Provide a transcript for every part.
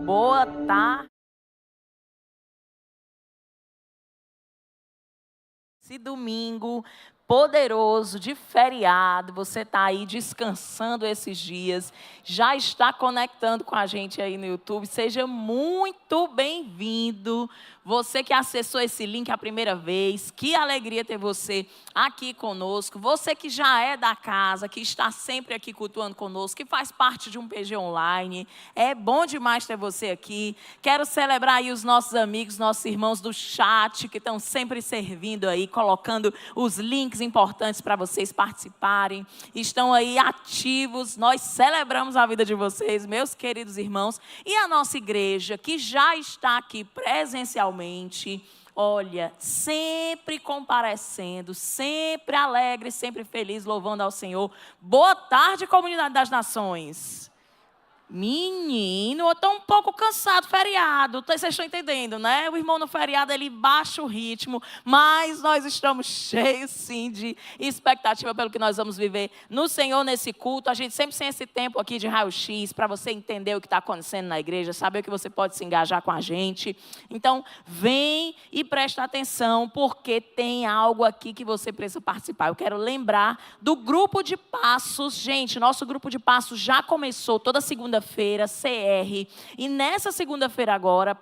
Boa tarde. Esse domingo poderoso de feriado, você está aí descansando esses dias, já está conectando com a gente aí no YouTube, seja muito bem-vindo. Você que acessou esse link a primeira vez, que alegria ter você aqui conosco. Você que já é da casa, que está sempre aqui cultuando conosco, que faz parte de um PG Online. É bom demais ter você aqui. Quero celebrar aí os nossos amigos, nossos irmãos do chat, que estão sempre servindo aí, colocando os links importantes para vocês participarem. Estão aí ativos. Nós celebramos a vida de vocês, meus queridos irmãos. E a nossa igreja, que já está aqui presencialmente, olha, sempre comparecendo, sempre alegre, sempre feliz, louvando ao Senhor. Boa tarde, comunidade das nações. Menino, eu estou um pouco cansado, feriado, vocês estão entendendo, né? O irmão no feriado, ele baixa o ritmo, mas nós estamos cheios, sim, de expectativa pelo que nós vamos viver no Senhor nesse culto. A gente sempre tem esse tempo aqui de raio-x, para você entender o que está acontecendo na igreja, saber que você pode se engajar com a gente. Então, vem e presta atenção, porque tem algo aqui que você precisa participar. Eu quero lembrar do grupo de passos. Gente, nosso grupo de passos já começou toda segunda-feira, CR, e nessa segunda-feira agora,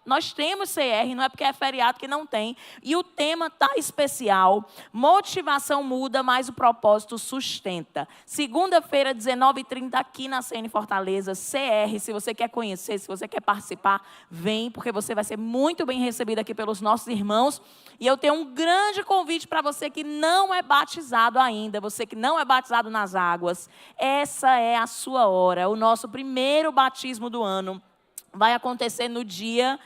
nós temos CR, não é porque é feriado que não tem, e o tema está especial, motivação muda, mas o propósito sustenta. Segunda-feira, 19h30, aqui na CN Fortaleza, CR, se você quer conhecer, se você quer participar, vem, porque você vai ser muito bem recebido aqui pelos nossos irmãos, e eu tenho um grande convite para você que não é batizado ainda, você que não é batizado nas águas, essa é a sua hora, o nosso primeiro batismo do ano vai acontecer no dia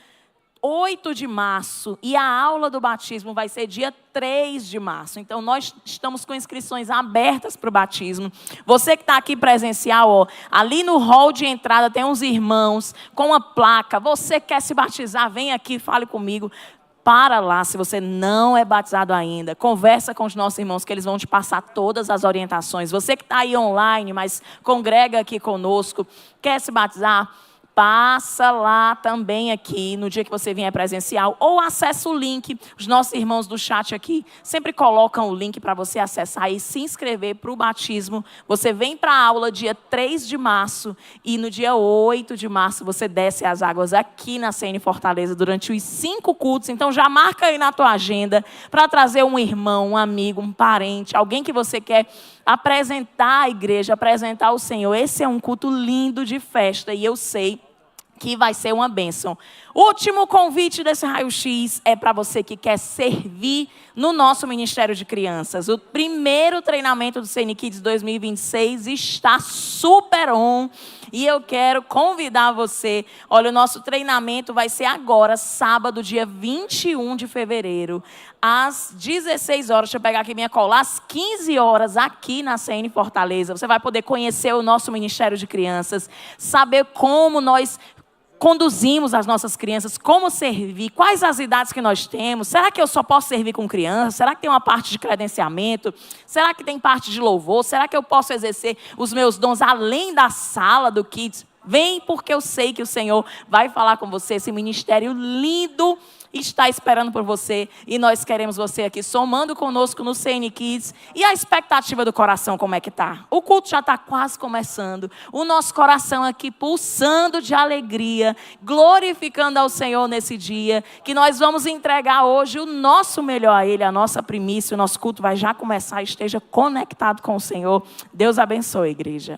8 de março, e a aula do batismo vai ser dia 3 de março. Então, nós estamos com inscrições abertas para o batismo. Você que está aqui presencial, ó, ali no hall de entrada tem uns irmãos com uma placa. Você quer se batizar, vem aqui, fale comigo. Para lá, se você não é batizado ainda, conversa com os nossos irmãos que eles vão te passar todas as orientações. Você que está aí online, mas congrega aqui conosco, quer se batizar, passa lá também aqui, no dia que você vier presencial, ou acessa o link. Os nossos irmãos do chat aqui sempre colocam o link para você acessar e se inscrever para o batismo. Você vem para a aula dia 3 de março e no dia 8 de março você desce as águas aqui na CN Fortaleza durante os 5 cultos. Então já marca aí na tua agenda para trazer um irmão, um amigo, um parente, alguém que você quer apresentar à igreja, apresentar ao Senhor. Esse é um culto lindo de festa e eu sei que vai ser uma bênção. Último convite desse raio-x é para você que quer servir no nosso Ministério de Crianças. O primeiro treinamento do CN Kids 2026 está super on. E eu quero convidar você. Olha, o nosso treinamento vai ser agora, sábado, dia 21 de fevereiro, às 16 horas. Deixa eu pegar aqui minha cola. Às 15 horas, aqui na CN Fortaleza. Você vai poder conhecer o nosso Ministério de Crianças, saber como nós conduzimos as nossas crianças, como servir, quais as idades que nós temos. Será que eu só posso servir com crianças? Será que tem uma parte de credenciamento? Será que tem parte de louvor? Será que eu posso exercer os meus dons além da sala do Kids? Vem, porque eu sei que o Senhor vai falar com você. Esse ministério lindo está esperando por você. E nós queremos você aqui somando conosco no CN Kids. E a expectativa do coração, como é que está? O culto já está quase começando. O nosso coração aqui pulsando de alegria, glorificando ao Senhor nesse dia. Que nós vamos entregar hoje o nosso melhor a Ele, a nossa primícia. O nosso culto vai já começar. Esteja conectado com o Senhor. Deus abençoe, igreja.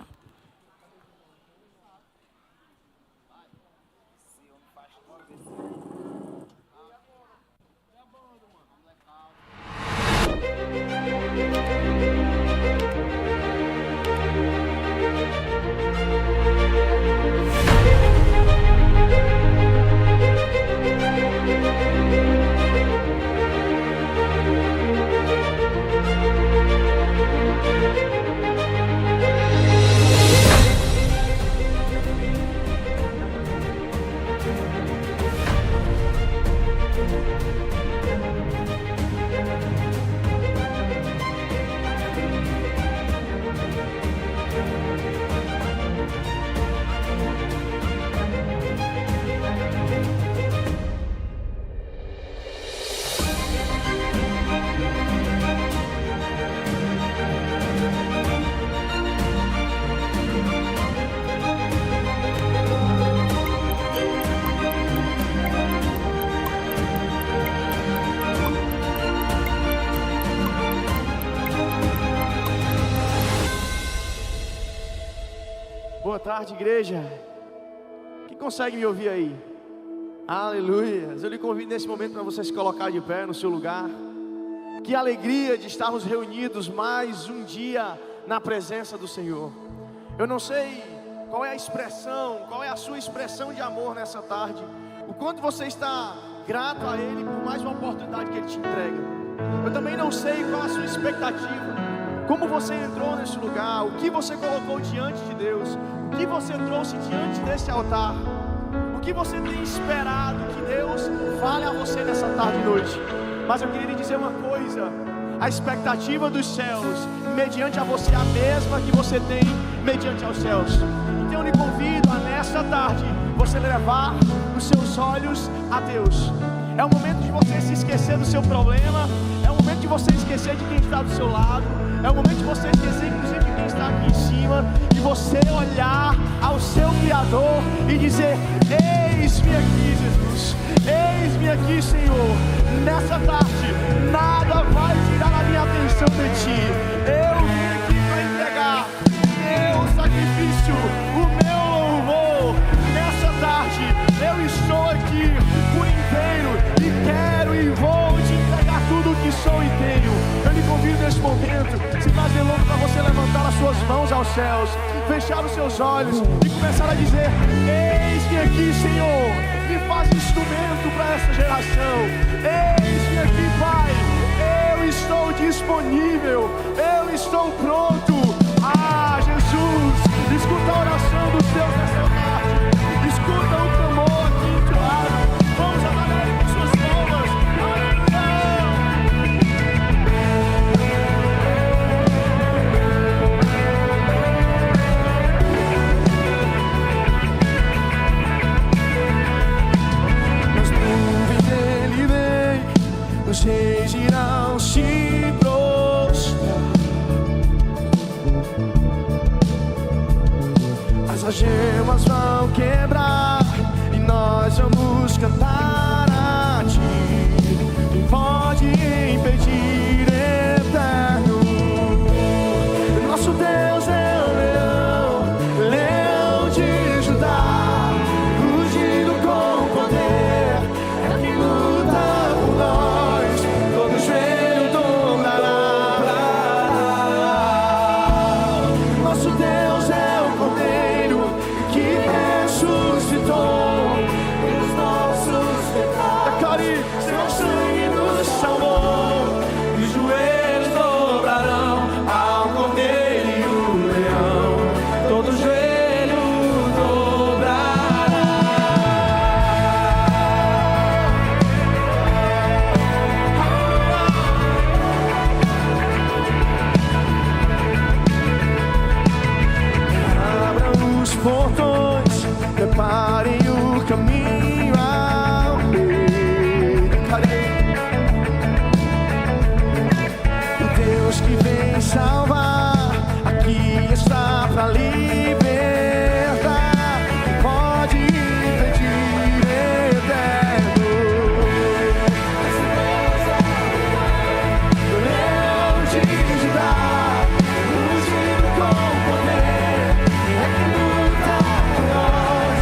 tarde, igreja. Quem consegue me ouvir aí? Aleluia. Eu lhe convido nesse momento para você se colocar de pé no seu lugar. Que alegria de estarmos reunidos mais um dia na presença do Senhor. Eu não sei qual é a expressão, qual é a sua expressão de amor nessa tarde. O quanto você está grato a Ele por mais uma oportunidade que Ele te entrega. Eu também não sei qual a sua expectativa. Como você entrou nesse lugar, o que você colocou diante de Deus, o que você trouxe diante desse altar, o que você tem esperado que Deus fale a você nessa tarde e noite. Mas eu queria lhe dizer uma coisa: a expectativa dos céus, mediante a você, a mesma que você tem mediante aos céus. Então eu lhe convido a nesta tarde, você levar os seus olhos a Deus. É o momento de você se esquecer do seu problema, é o momento de você esquecer de quem está do seu lado, é o momento de você esquecer inclusive de quem está aqui em cima, e você olhar ao seu Criador e dizer: eis-me aqui, Jesus, eis-me aqui, Senhor. Nessa tarde, nada vai tirar a minha atenção de Ti. Eu vim aqui para entregar o meu sacrifício, o meu louvor. Nessa tarde, eu estou aqui por inteiro e quero e vou te entregar tudo o que sou e tenho. Eu lhe convido nesse momento, se fazer louco, para você levantar as suas mãos aos céus, fechar os seus olhos e começar a dizer: eis-me aqui, Senhor. Me faz instrumento para essa geração. Eis-me aqui, Pai. Eu estou disponível. Eu estou pronto. Ah, Jesus, escuta a oração dos teus nessa tarde. Escuta o clamor aqui do teu lado. Vamos adorar Ele com suas palmas. Os reis irão se prostrar, as algemas vão quebrar e nós vamos cantar a Ti. Quem pode impedir, eterno? Nosso Deus é o leão, leão de Judá, rugido com poder, é quem luta por nós. Preparem o caminho ao rei. O Deus que vem salvar, aqui está para libertar. Quem pode impedir, eterno? O leão de Judá, ungido com poder, é quem luta por nós.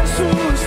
Jesus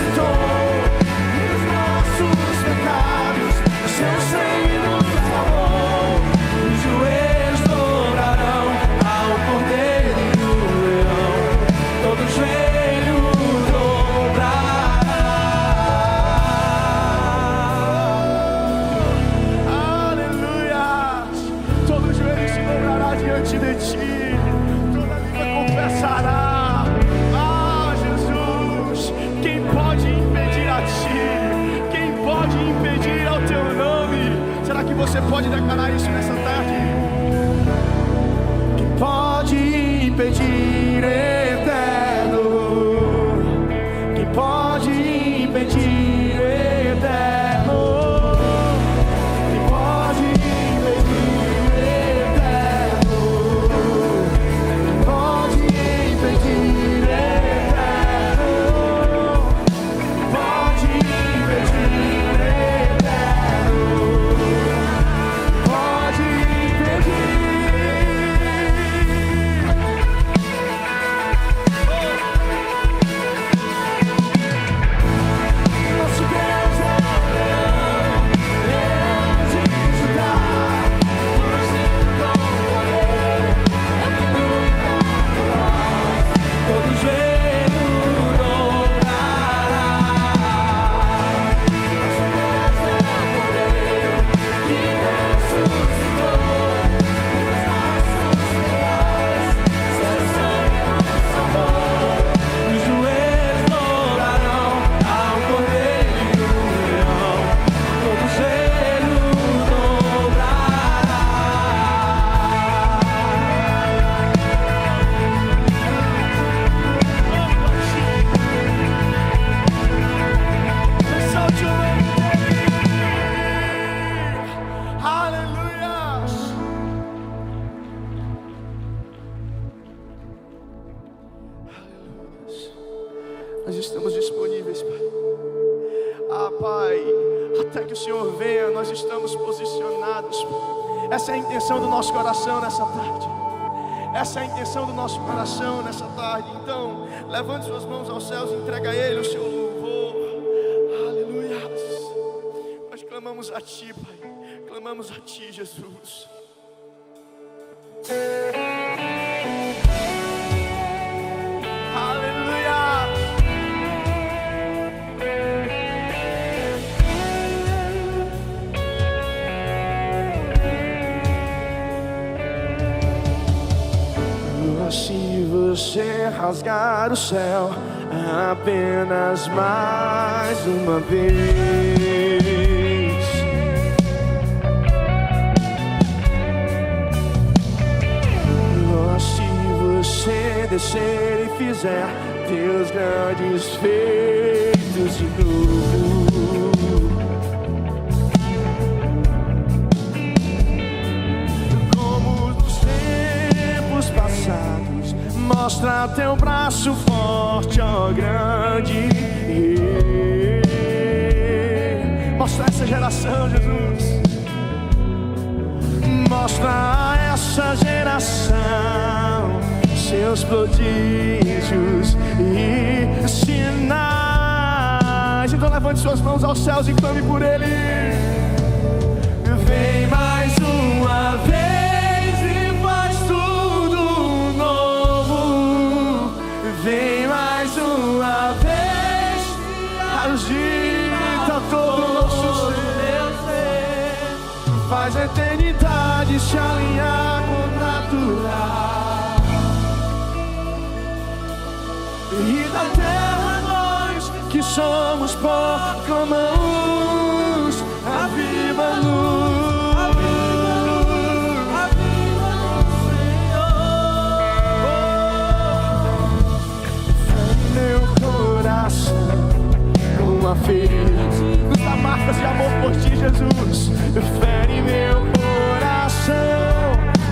Nós estamos disponíveis, Pai. Ah, Pai, até que o Senhor venha, nós estamos posicionados. Essa é a intenção do nosso coração nessa tarde. Essa é a intenção do nosso coração nessa tarde. Então, levante suas mãos aos céus e entrega a Ele o seu louvor. Aleluia. Nós clamamos a Ti, Pai. Clamamos a Ti, Jesus. Aleluia. Se você rasgar o céu apenas mais uma vez, se você descer e fizer teus grandes feitos de novo, como nos tempos passados, mostra teu braço forte, ó grande. Mostra essa geração, Jesus. Mostra a essa geração seus prodígios e sinais. Então levante suas mãos aos céus e clame por Ele. Vem mais uma vez e faz tudo novo. Vem mais uma vez, agita todo o nosso ser. Faz a eternidade se alinhar com o natural. E da terra nós que somos pó, clamamos a viva luz. A viva luz, Senhor. Meu coração com a ferida, nos dá marcas de amor por Ti, Jesus. Fere meu coração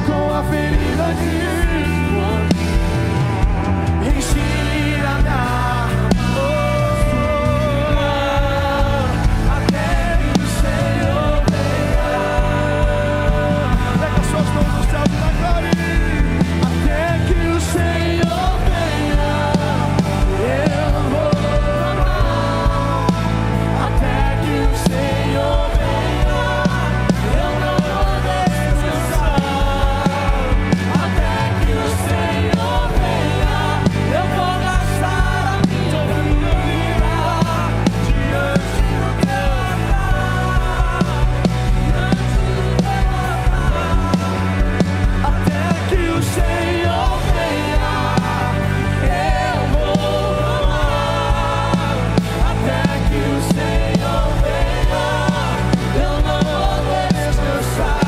com a ferida de amor. Ensina-me a amor até que o Senhor venha. Pega suas mãos no céu e na glória. Até que o Senhor venha, eu vou amar. Até que o Senhor venha, eu não vou descansar. Até que o Senhor venha, eu vou gastar a minha vida diante do teu altar. Até que o Senhor venha, eu vou amar. Até que o Senhor venha, eu não vou descansar.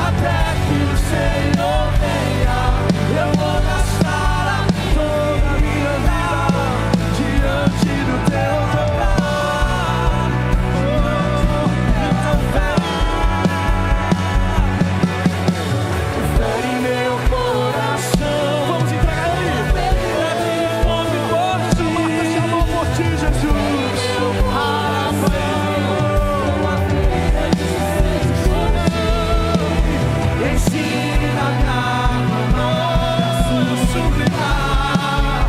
Até que o Senhor venha, eu vou gastar toda a minha vida diante do teu altar. Então fere meu coração. Vamos entregar Ele. Fome por Ti, marcas de amor por Ti, Jesus. Ensina-me a amar, sublimar,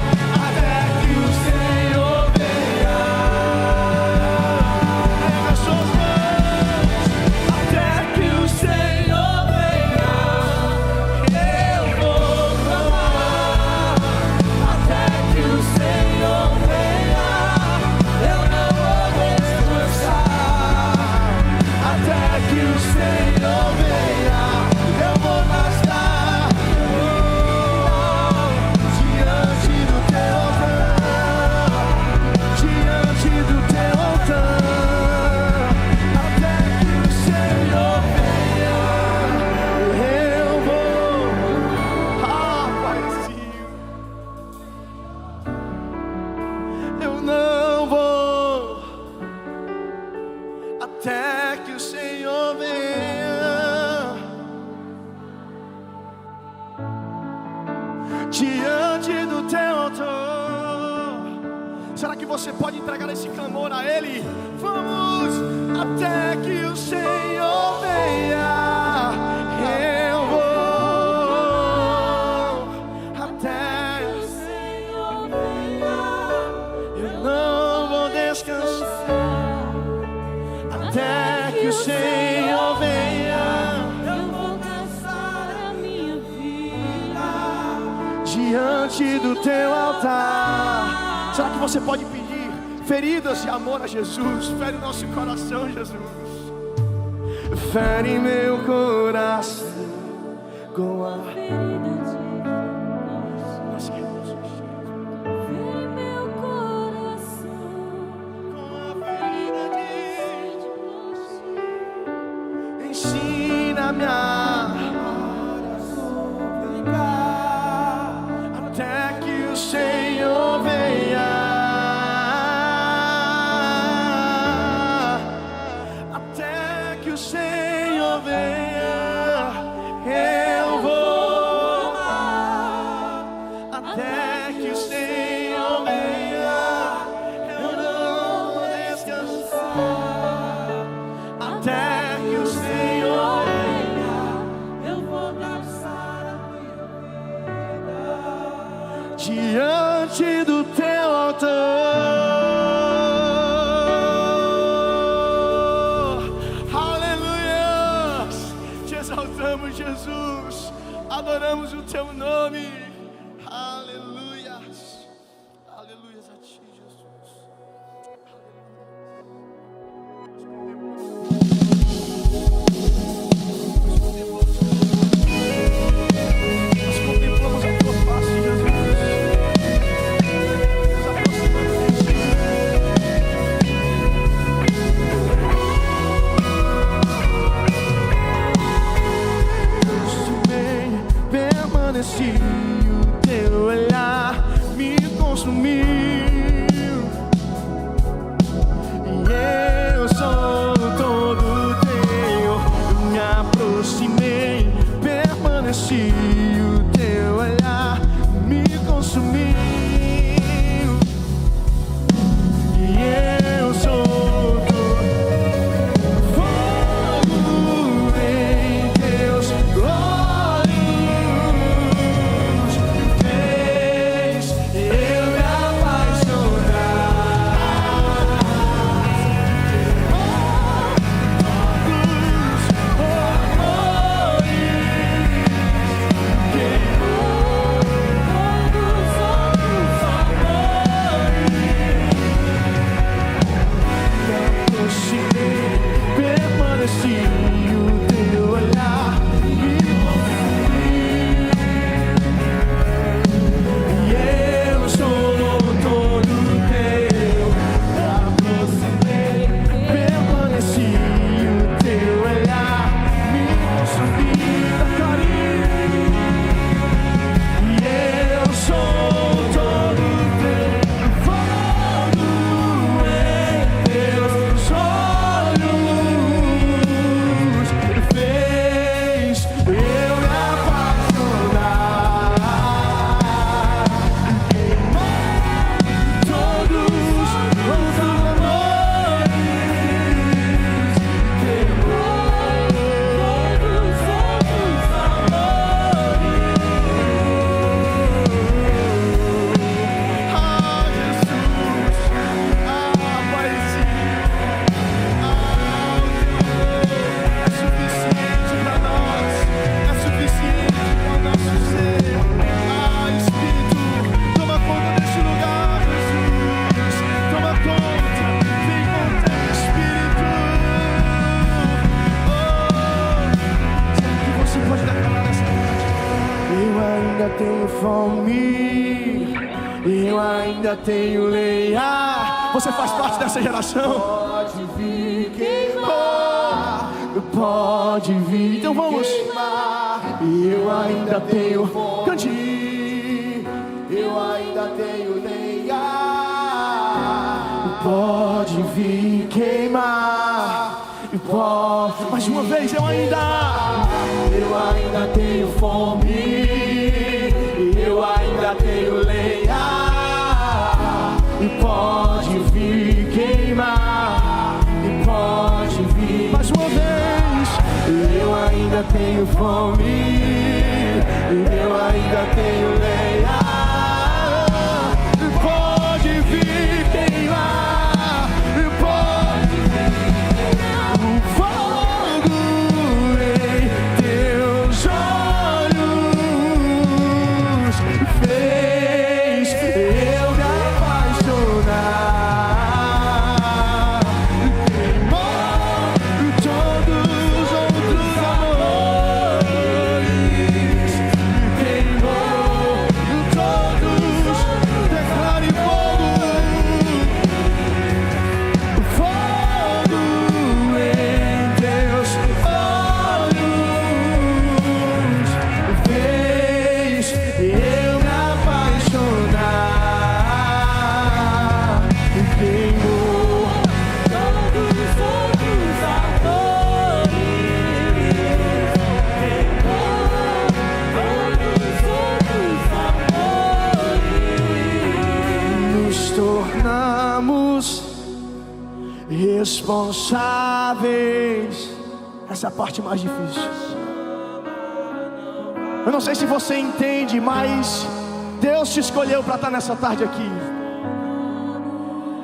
até que o Senhor venha. Erga suas mãos. Até que o Senhor venha, eu vou clamar. Até que o Senhor venha, eu não vou descansar. Até que o Senhor venha, eu vou gastar diante do teu altar, diante do teu altar. Até que o Senhor venha, eu vou. Ah, Paizinho, eu não vou até que o Senhor venha. Diante do teu altar, Será que você pode entregar esse clamor a Ele? Vamos! Até que o Senhor venha, eu vou. Até que o Senhor venha, eu não vou descansar. Até que o Senhor venha, eu vou dançar a minha vida diante do teu altar. Será que você pode pedir feridas de amor a Jesus? Fere o nosso coração, Jesus. Fere meu coração com a ferida de você. Fere meu coração com a ferida de você. Ensina-me a suplicar até que o Senhor venha. Diante do teu altar, aleluia, te exaltamos, Jesus, adoramos o teu nome, aleluia, aleluia a ti, Jesus, nós contemplamos a tua face, Jesus. Se o teu olhar me consumiu e eu sou todo teu, eu me aproximei, permaneci, o teu olhar me consumiu e eu sou todo fogo em teus olhos. tenho fome, eu ainda tenho lenha. Você faz parte dessa geração. Pode vir queimar, pode vir. Então vamos. Eu ainda tenho cante. Eu ainda tenho lenha. Pode vir queimar. Mais uma vez, eu ainda tenho fome, eu ainda tenho lenha. e pode vir queimar, e pode vir. Mais uma vez, eu ainda tenho fome, eu ainda tenho lenha, pode vir queimar, pode vir o fogo em teus olhos fez eu me apaixonar. Responsáveis. Essa é a parte mais difícil. Eu não sei se você entende, mas Deus te escolheu para estar nessa tarde aqui.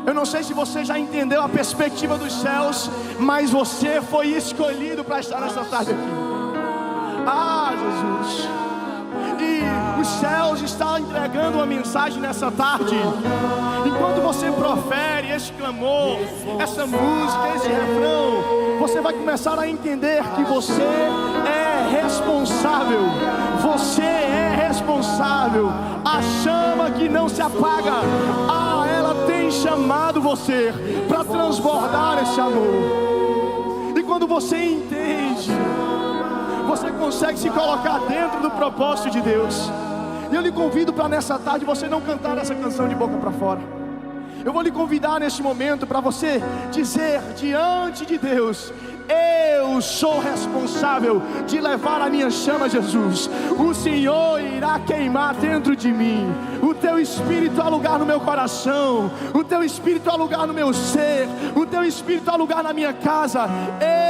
Eu não sei se você já entendeu a perspectiva dos céus, mas você foi escolhido para estar nessa tarde aqui. Ah, Jesus. E os céus estão entregando uma mensagem nessa tarde. Enquanto você profere esse clamor, essa música, esse refrão, você vai começar a entender que você é responsável. Você é responsável. A chama que não se apaga, ela tem chamado você para transbordar esse amor. E quando você entende, você consegue se colocar dentro do propósito de Deus. E eu lhe convido para nessa tarde você não cantar essa canção de boca para fora. Eu vou lhe convidar neste momento para você dizer diante de Deus: eu sou responsável de levar a minha chama a Jesus. O Senhor irá queimar dentro de mim. O teu Espírito há lugar no meu coração. O teu Espírito há lugar no meu ser. O teu Espírito há lugar na minha casa.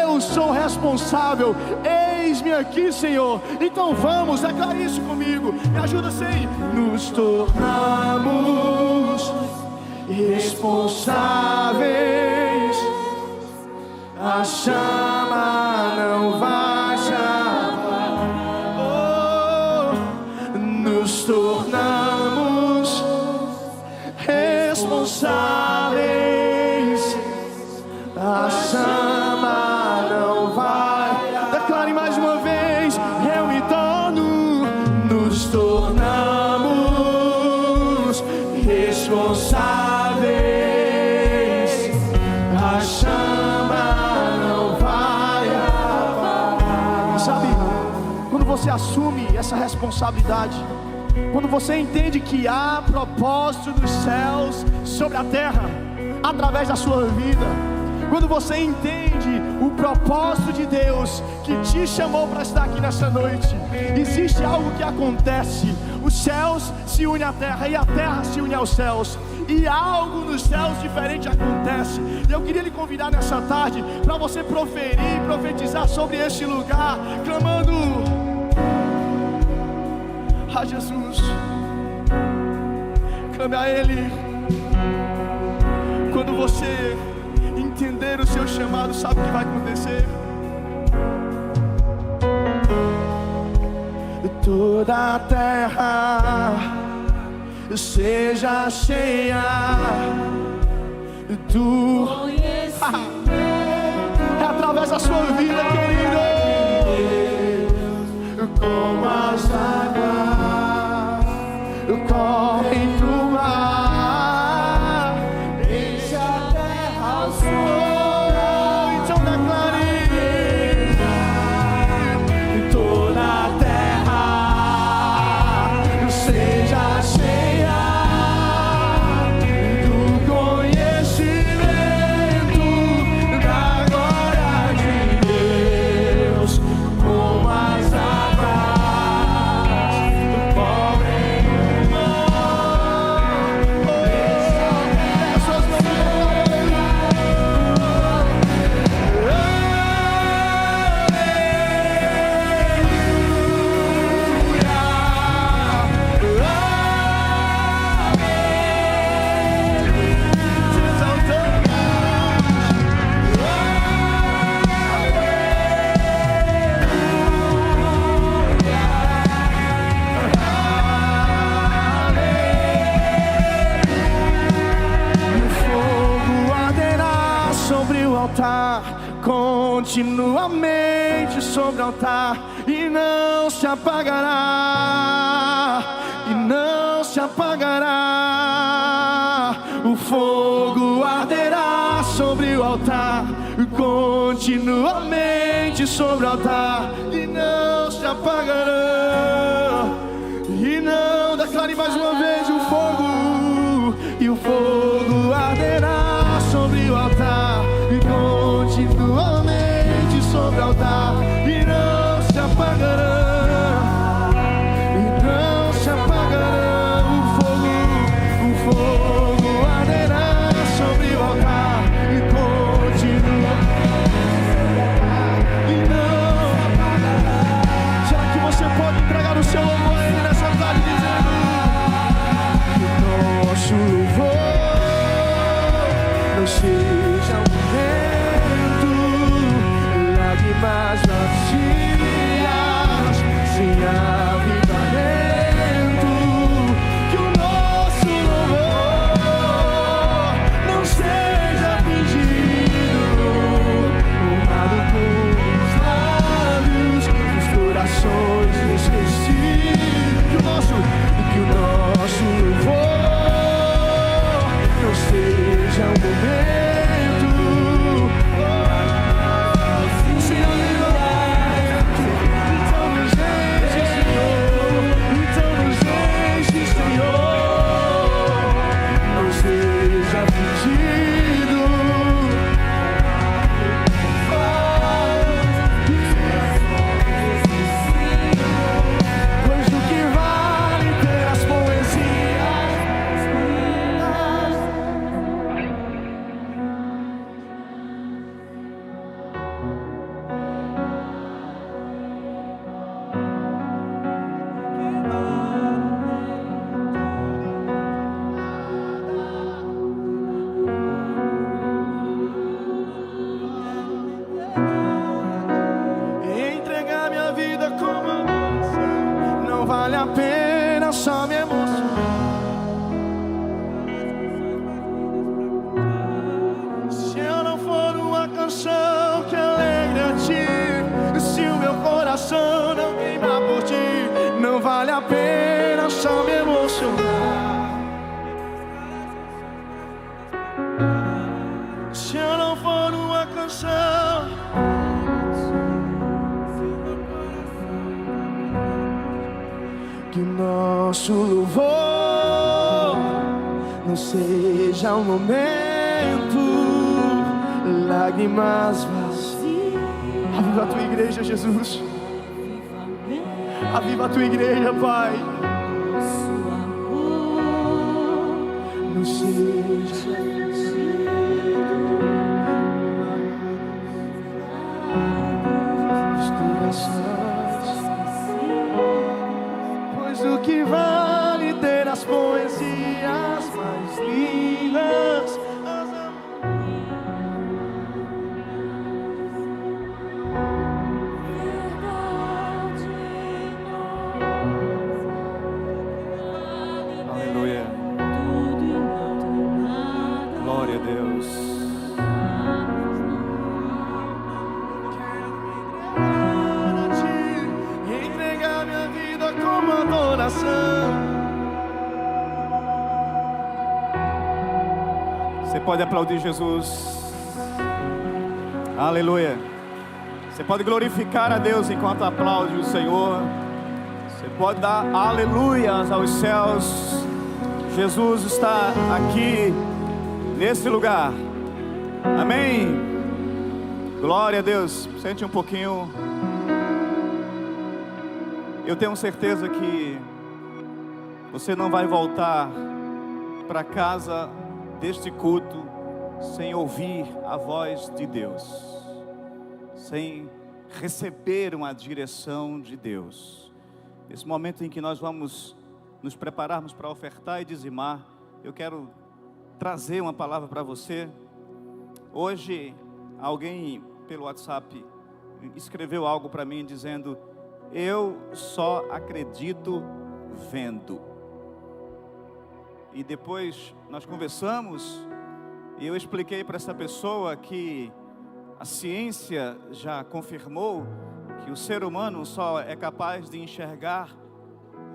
Eu sou responsável. Eis-me aqui, Senhor. Então vamos, declare isso comigo. Me ajuda, Senhor. Nos tornamos responsáveis. A chama não vai se apagar. Nos tornamos responsáveis. A chama não vai. Declare mais uma vez. Eu me torno. Nos tornamos responsáveis. A chama não vai apagar. Sabe, quando você assume essa responsabilidade, quando você entende que há propósito dos céus sobre a terra, através da sua vida, quando você entende o propósito de Deus que te chamou para estar aqui nessa noite, existe algo que acontece. Os céus se unem à terra e a terra se une aos céus, e algo nos céus diferente acontece. E eu queria lhe convidar nessa tarde para você proferir e profetizar sobre este lugar, clamando a Jesus. Clame a Ele. Quando você entender o seu chamado, sabe o que vai acontecer? Toda a terra seja cheia do conhecimento. É através da sua vida, querido. Como as águas correm pro mar, enche a terra ao sol. Então declare: toda a terra seja cheia do conhecimento da glória de Deus, como as águas cobrem o mar. altar, continuamente sobre o altar, e não se apagará, e não se apagará. O fogo arderá sobre o altar, continuamente sobre o altar, e não se apagará. E não, declare mais uma vez o fogo, e o fogo arderá sobre o altar, e continuamente sobre o altar, e não se apagará, e não se apagará. O fogo arderá sobre o altar, e continua, e não apagará. Será que você pode entregar o seu amor a Ele nessa tarde, dizendo que o nosso louvor não seja um vento, lágrimas vazias, sem avivamento. Que o nosso louvor não seja fingido, honrado com os lábios, os corações esquecidos. Que o nosso louvor não seja um momento, sem avivamento. Então nos enche, Senhor, então nos enche, Senhor, não seja fingido. Pois o que vale ter as poesias. Entregar minha vida como adoração, não vale a pena só me emocionar. Se eu não for uma canção que alegre a ti, se o meu coração não queimar por ti, não vale a pena só me emocionar. Se eu não for uma canção, que o nosso louvor não seja um momento, lágrimas vazias. Aviva a tua igreja, Jesus. Aviva a tua igreja, Pai. Não seja os corações, pois o que vale ter as poesias mais lindas, Aleluia. Glória a Deus. entregar minha vida como adoração. Você pode aplaudir Jesus. Aleluia. Você pode glorificar a Deus enquanto aplaude o Senhor. Você pode dar aleluias aos céus. Jesus está aqui nesse lugar. Amém. Glória a Deus. Sente um pouquinho. Eu tenho certeza que você não vai voltar para casa deste culto sem ouvir a voz de Deus, sem receber uma direção de Deus. Nesse momento em que nós vamos nos prepararmos para ofertar e dizimar, eu quero trazer uma palavra para você. Hoje, alguém pelo WhatsApp escreveu algo para mim dizendo: eu só acredito vendo. E depois nós conversamos e eu expliquei para essa pessoa que A ciência já confirmou que o ser humano só é capaz de enxergar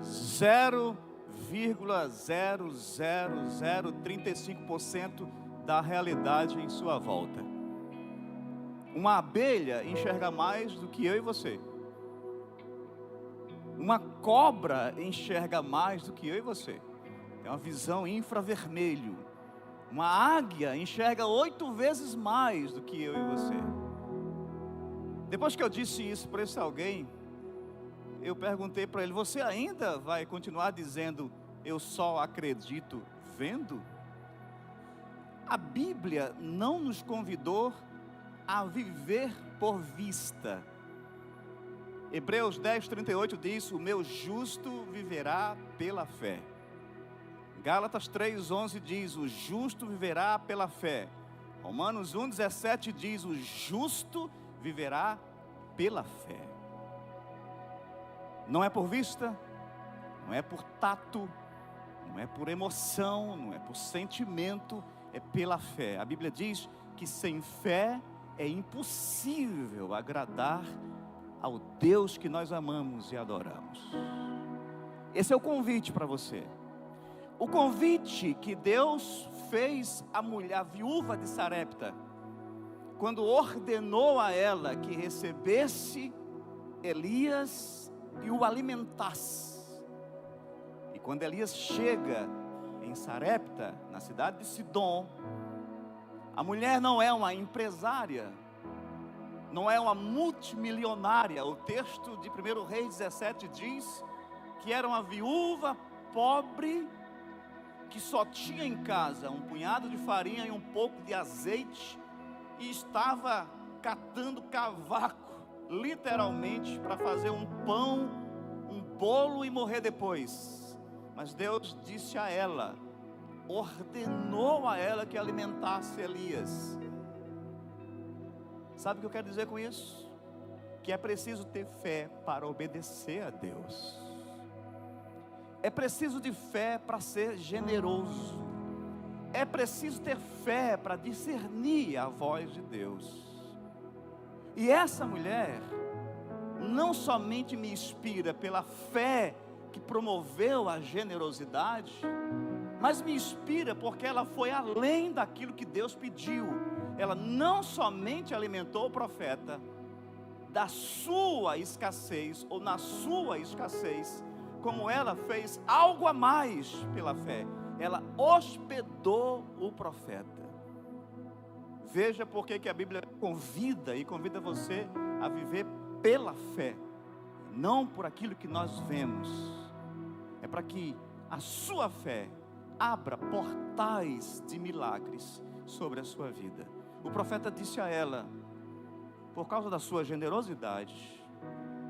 0,00035% da realidade em sua volta. Uma abelha enxerga mais do que eu e você. Uma cobra enxerga mais do que eu e você. Tem uma visão infravermelho. Uma águia enxerga 8 vezes mais do que eu e você. Depois que eu disse isso para esse alguém, eu perguntei para ele: você ainda vai continuar dizendo eu só acredito vendo? A Bíblia não nos convidou a viver por vista. Hebreus 10:38 diz: o meu justo viverá pela fé. Gálatas 3:11 diz: o justo viverá pela fé. Romanos 1:17 diz: o justo viverá pela fé. Não é por vista, não é por tato, não é por emoção, não é por sentimento, é pela fé. A Bíblia diz que sem fé é impossível agradar ao Deus que nós amamos e adoramos. Esse é o convite para você. O convite que Deus fez à mulher, a viúva de Sarepta, quando ordenou a ela que recebesse Elias e o alimentasse. E quando Elias chega em Sarepta, na cidade de Sidom, a mulher não é uma empresária, não é uma multimilionária. O texto de 1 Reis 17 diz que era uma viúva pobre, que só tinha em casa um punhado de farinha e um pouco de azeite, e estava catando cavaco, literalmente, para fazer um pão, um bolo e morrer depois. Mas Deus disse a ela, ordenou a ela que alimentasse Elias. Sabe o que eu quero dizer com isso? Que é preciso ter fé para obedecer a Deus. É preciso de fé para ser generoso. É preciso ter fé para discernir a voz de Deus. E essa mulher não somente me inspira pela fé que promoveu a generosidade, mas me inspira porque ela foi além daquilo que Deus pediu. Ela não somente alimentou o profeta da sua escassez, ou na sua escassez, como ela fez algo a mais pela fé. Ela hospedou o profeta. Veja por que a Bíblia convida você a viver pela fé, não por aquilo que nós vemos. É para que a sua fé abra portais de milagres sobre a sua vida. O profeta disse a ela: por causa da sua generosidade,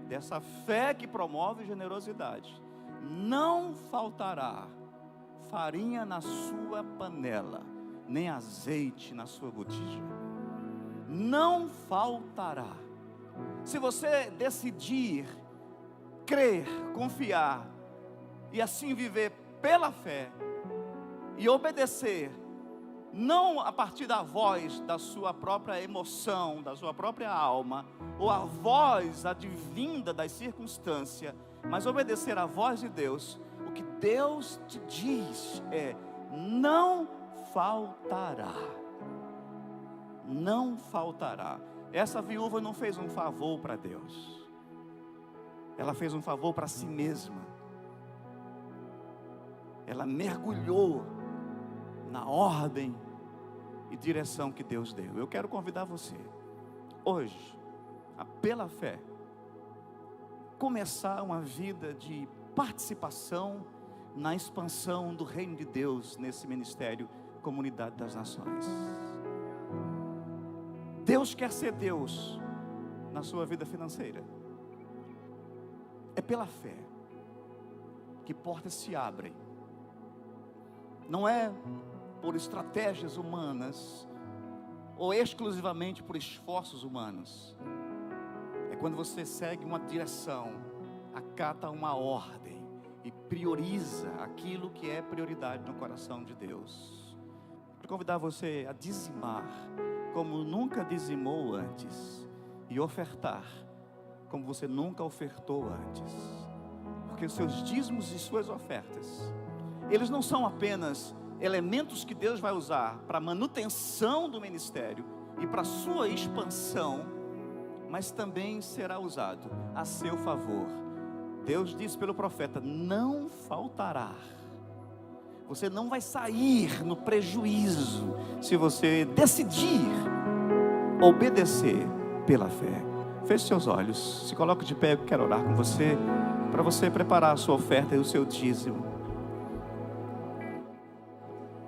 dessa fé que promove generosidade, não faltará farinha na sua panela, nem azeite na sua botija. Não faltará. Se você decidir crer, confiar e assim viver pela fé e obedecer, não a partir da voz da sua própria emoção, da sua própria alma, ou a voz advinda das circunstâncias, mas obedecer à voz de Deus, o que Deus te diz é: não faltará. Não faltará. Essa viúva não fez um favor para Deus, ela fez um favor para si mesma. Ela mergulhou na ordem e direção que Deus deu. Eu quero convidar você hoje a, pela fé, começar uma vida de participação na expansão do reino de Deus nesse ministério Comunidade das Nações. Deus quer ser Deus na sua vida financeira. É pela fé que portas se abrem. Não é por estratégias humanas ou exclusivamente por esforços humanos. É quando você segue uma direção, acata uma ordem e prioriza aquilo que é prioridade no coração de Deus. Quero convidar você a dizimar como nunca dizimou antes, e ofertar como você nunca ofertou antes. Porque os seus dízimos e suas ofertas, eles não são apenas elementos que Deus vai usar para a manutenção do ministério e para a sua expansão, mas também será usado a seu favor. Deus disse pelo profeta: não faltará. Você não vai sair no prejuízo se você decidir obedecer pela fé. Feche seus olhos, se coloque de pé, eu quero orar com você, para você preparar a sua oferta e o seu dízimo.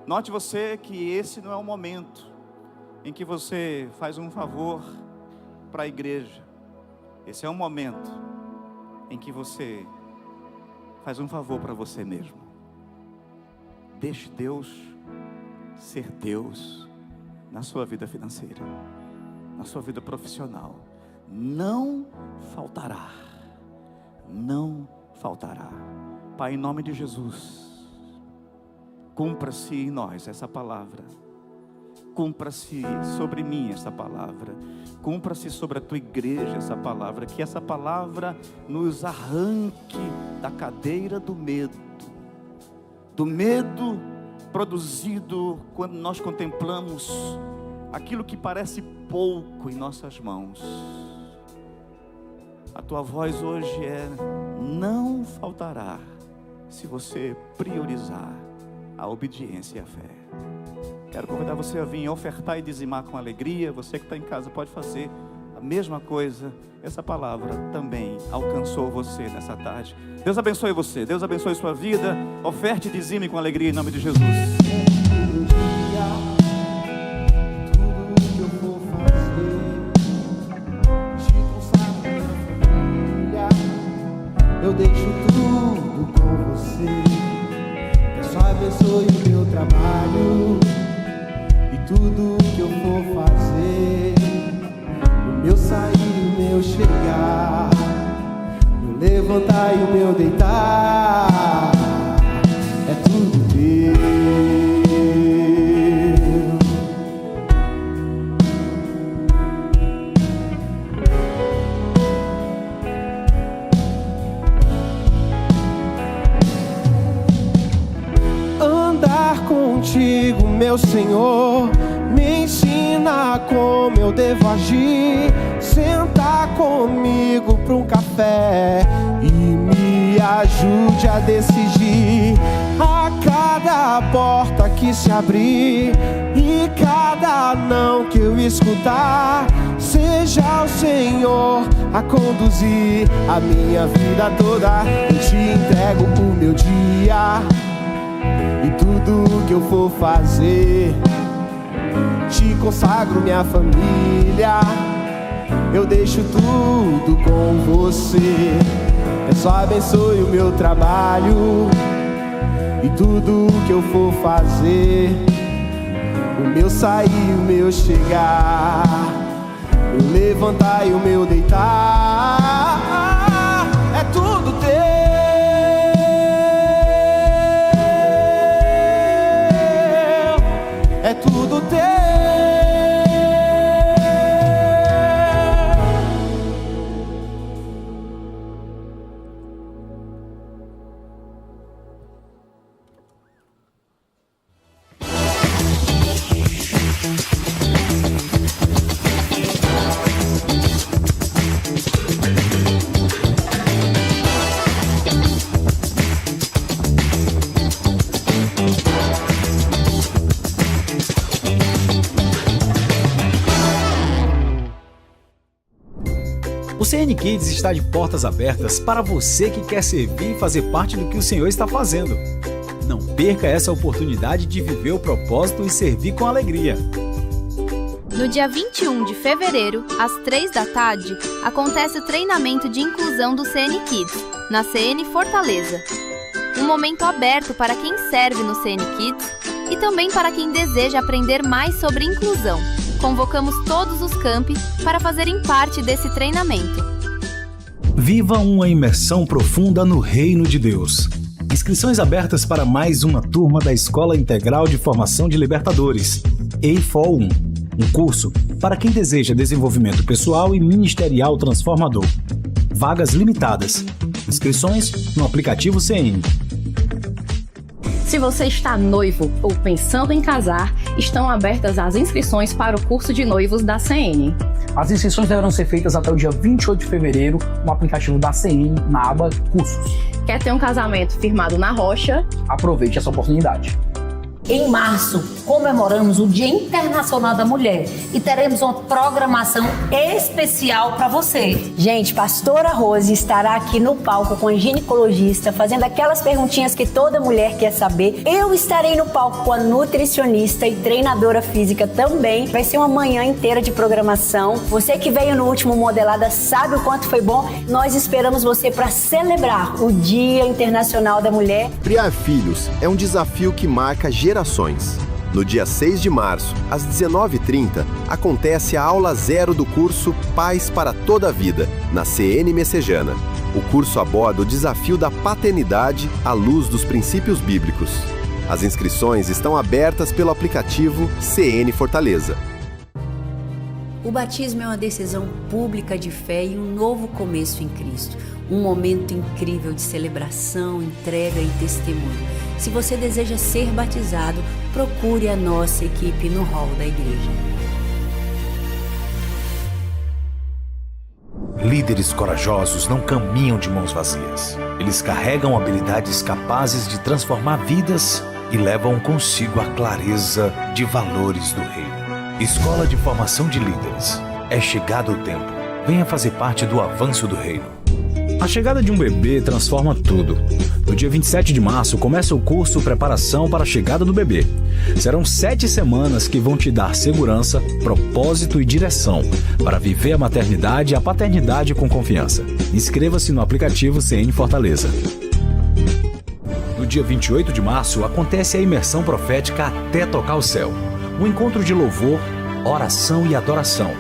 Note você que esse não é o momento em que você faz um favor para a igreja. Esse é um momento em que você faz um favor para você mesmo. Deixe Deus ser Deus na sua vida financeira, na sua vida profissional. Não faltará, não faltará. Pai, em nome de Jesus, cumpra-se em nós essa palavra, cumpra-se sobre mim essa palavra, cumpra-se sobre a tua igreja essa palavra, que essa palavra nos arranque da cadeira do medo produzido quando nós contemplamos aquilo que parece pouco em nossas mãos. A tua voz hoje é: não faltará, se você priorizar a obediência e a fé. Quero convidar você a vir ofertar e dizimar com alegria. Você que está em casa pode fazer a mesma coisa. Essa palavra também alcançou você nessa tarde. Deus abençoe você, Deus abençoe sua vida. Oferte e dizime com alegria em nome de Jesus. Eu deixo tudo com você. Peço abençoe o meu trabalho e tudo que eu for fazer, o meu sair e o meu chegar, meu levantar e o meu deitar, é tudo teu. Contigo, meu Senhor, me ensina como eu devo agir. Senta comigo para um café e me ajude a decidir. A cada porta que se abrir e cada não que eu escutar, seja o Senhor a conduzir a minha vida toda. Eu te entrego o meu dia e tudo que eu for fazer, te consagro minha família. Eu deixo tudo com você. Peço abençoe o meu trabalho e tudo que eu for fazer, o meu sair e o meu chegar, meu levantar e o meu deitar, é tudo teu. É tudo teu. O CN Kids está de portas abertas para você que quer servir e fazer parte do que o Senhor está fazendo. Não perca essa oportunidade de viver o propósito e servir com alegria. No dia 21 de fevereiro, às 3 da tarde, acontece o treinamento de inclusão do CN Kids, na CN Fortaleza. Um momento aberto para quem serve no CN Kids e também para quem deseja aprender mais sobre inclusão. Convocamos todos os campi para fazerem parte desse treinamento. Viva uma imersão profunda no Reino de Deus. Inscrições abertas para mais uma turma da Escola Integral de Formação de Libertadores, EIFOL 1. Um curso para quem deseja desenvolvimento pessoal e ministerial transformador. Vagas limitadas. Inscrições no aplicativo CN. Se você está noivo ou pensando em casar, estão abertas as inscrições para o curso de noivos da CN. As inscrições deverão ser feitas até o dia 28 de fevereiro no aplicativo da CN, na aba Cursos. Quer ter um casamento firmado na rocha? Aproveite essa oportunidade. Em março, comemoramos o Dia Internacional da Mulher e teremos uma programação especial para você. Gente, pastora Rose estará aqui no palco com a ginecologista, fazendo aquelas perguntinhas que toda mulher quer saber. Eu estarei no palco com a nutricionista e treinadora física também. Vai ser uma manhã inteira de programação. Você que veio no último Modelada sabe o quanto foi bom. Nós esperamos você para celebrar o Dia Internacional da Mulher. Criar filhos é um desafio que marca gerações. No dia 6 de março, às 19h30, acontece a aula 0 do curso Pais para Toda a Vida, na CN Messejana. O curso aborda o desafio da paternidade à luz dos princípios bíblicos. As inscrições estão abertas pelo aplicativo CN Fortaleza. O batismo é uma decisão pública de fé e um novo começo em Cristo. Um momento incrível de celebração, entrega e testemunho. Se você deseja ser batizado, procure a nossa equipe no hall da igreja. Líderes corajosos não caminham de mãos vazias. Eles carregam habilidades capazes de transformar vidas e levam consigo a clareza de valores do reino. Escola de Formação de Líderes. É chegado o tempo. Venha fazer parte do avanço do reino. A chegada de um bebê transforma tudo. No dia 27 de março começa o curso Preparação para a Chegada do Bebê. Serão 7 semanas que vão te dar segurança, propósito e direção para viver a maternidade e a paternidade com confiança. Inscreva-se no aplicativo CN Fortaleza. No dia 28 de março acontece a imersão profética Até Tocar o Céu. Um encontro de louvor, oração e adoração,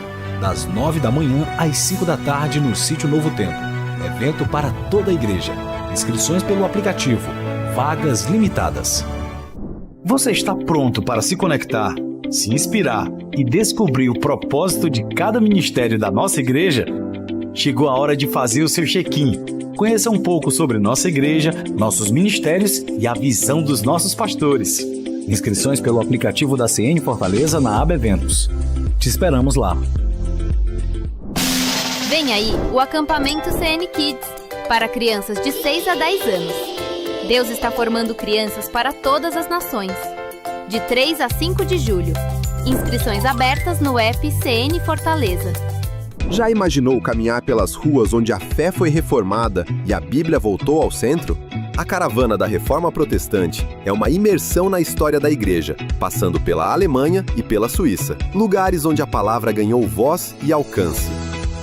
das 9 da manhã às 5 da tarde no Sítio Novo Tempo. Evento para toda a igreja. Inscrições pelo aplicativo. Vagas limitadas. Você está pronto para se conectar, se inspirar e descobrir o propósito de cada ministério da nossa igreja? Chegou a hora de fazer o seu check-in. Conheça um pouco sobre nossa igreja, nossos ministérios e a visão dos nossos pastores. Inscrições pelo aplicativo da CN Fortaleza na aba Eventos. Te esperamos lá. Vem aí o acampamento CN Kids, para crianças de 6 a 10 anos. Deus está formando crianças para todas as nações. De 3 a 5 de julho. Inscrições abertas no app CN Fortaleza. Já imaginou caminhar pelas ruas onde a fé foi reformada e a Bíblia voltou ao centro? A Caravana da Reforma Protestante é uma imersão na história da igreja, passando pela Alemanha e pela Suíça, lugares onde a palavra ganhou voz e alcance.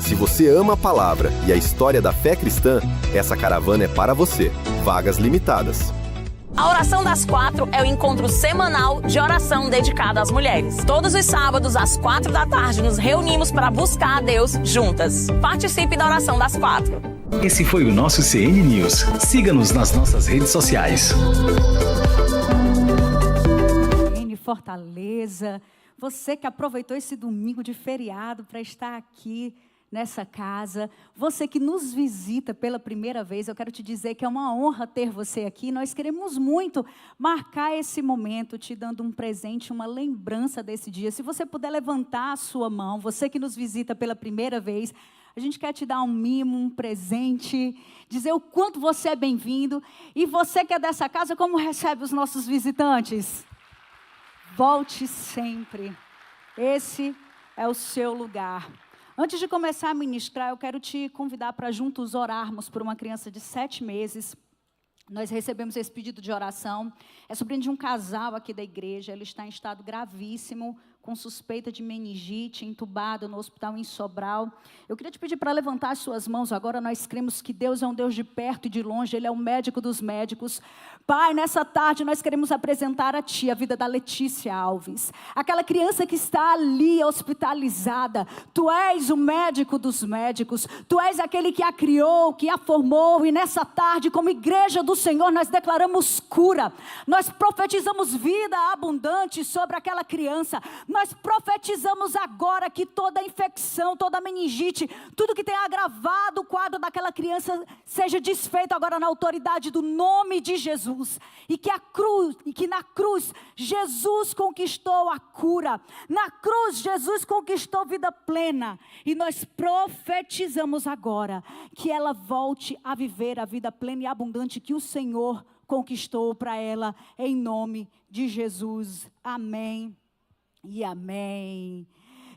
Se você ama a palavra e a história da fé cristã, essa caravana é para você. Vagas limitadas. A Oração das 4 é o encontro semanal de oração dedicado às mulheres. Todos os sábados, às 4 da tarde, nos reunimos para buscar a Deus juntas. Participe da Oração das 4. Esse foi o nosso CN News. Siga-nos nas nossas redes sociais. CN Fortaleza, você que aproveitou esse domingo de feriado para estar aqui nessa casa, você que nos visita pela primeira vez, eu quero te dizer que é uma honra ter você aqui. Nós queremos muito marcar esse momento, te dando um presente, uma lembrança desse dia. Se você puder levantar a sua mão, você que nos visita pela primeira vez, a gente quer te dar um mimo, um presente, dizer o quanto você é bem-vindo. E você que é dessa casa, como recebe os nossos visitantes? Volte sempre. Esse é o seu lugar. Antes de começar a ministrar, eu quero te convidar para juntos orarmos por uma criança de 7 meses. Nós recebemos esse pedido de oração. É sobrinho de um casal aqui da igreja. Ele está em estado gravíssimo, com suspeita de meningite, entubado no hospital em Sobral. Eu queria te pedir para levantar as suas mãos agora. Nós cremos que Deus é um Deus de perto e de longe. Ele é o médico dos médicos. Pai, nessa tarde nós queremos apresentar a Ti a vida da Letícia Alves, aquela criança que está ali hospitalizada. Tu és o médico dos médicos, Tu és aquele que a criou, que a formou, e nessa tarde, como igreja do Senhor, nós declaramos cura, nós profetizamos vida abundante sobre aquela criança, nós profetizamos agora que toda infecção, toda meningite, tudo que tem agravado o quadro daquela criança, seja desfeito agora na autoridade do nome de Jesus. E que na cruz Jesus conquistou a cura, na cruz Jesus conquistou vida plena, e nós profetizamos agora que ela volte a viver a vida plena e abundante que o Senhor conquistou para ela, em nome de Jesus. Amém e amém.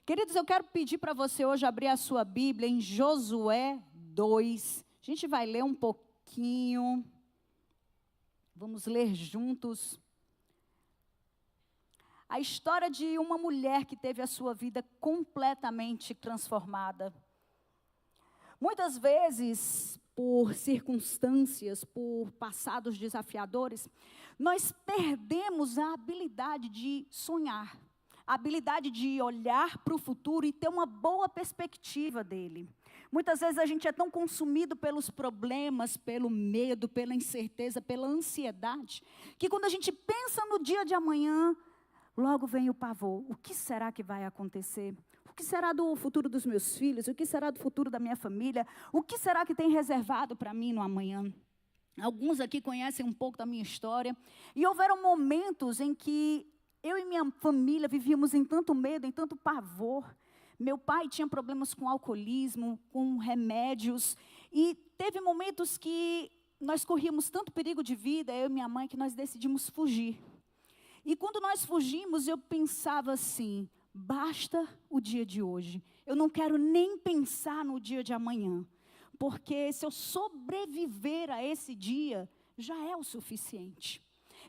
Queridos, eu quero pedir para você hoje abrir a sua Bíblia em Josué 2. A gente vai ler um pouquinho. Vamos ler juntos a história de uma mulher que teve a sua vida completamente transformada. Muitas vezes, por circunstâncias, por passados desafiadores, nós perdemos a habilidade de sonhar, a habilidade de olhar para o futuro e ter uma boa perspectiva dele. Muitas vezes a gente é tão consumido pelos problemas, pelo medo, pela incerteza, pela ansiedade, que quando a gente pensa no dia de amanhã, logo vem o pavor. O que será que vai acontecer? O que será do futuro dos meus filhos? O que será do futuro da minha família? O que será que tem reservado para mim no amanhã? Alguns aqui conhecem um pouco da minha história, e houveram momentos em que eu e minha família vivíamos em tanto medo, em tanto pavor. Meu pai tinha problemas com alcoolismo, com remédios, e teve momentos que nós corríamos tanto perigo de vida, eu e minha mãe, que nós decidimos fugir. E quando nós fugimos, eu pensava assim: basta o dia de hoje, eu não quero nem pensar no dia de amanhã, porque se eu sobreviver a esse dia, já é o suficiente.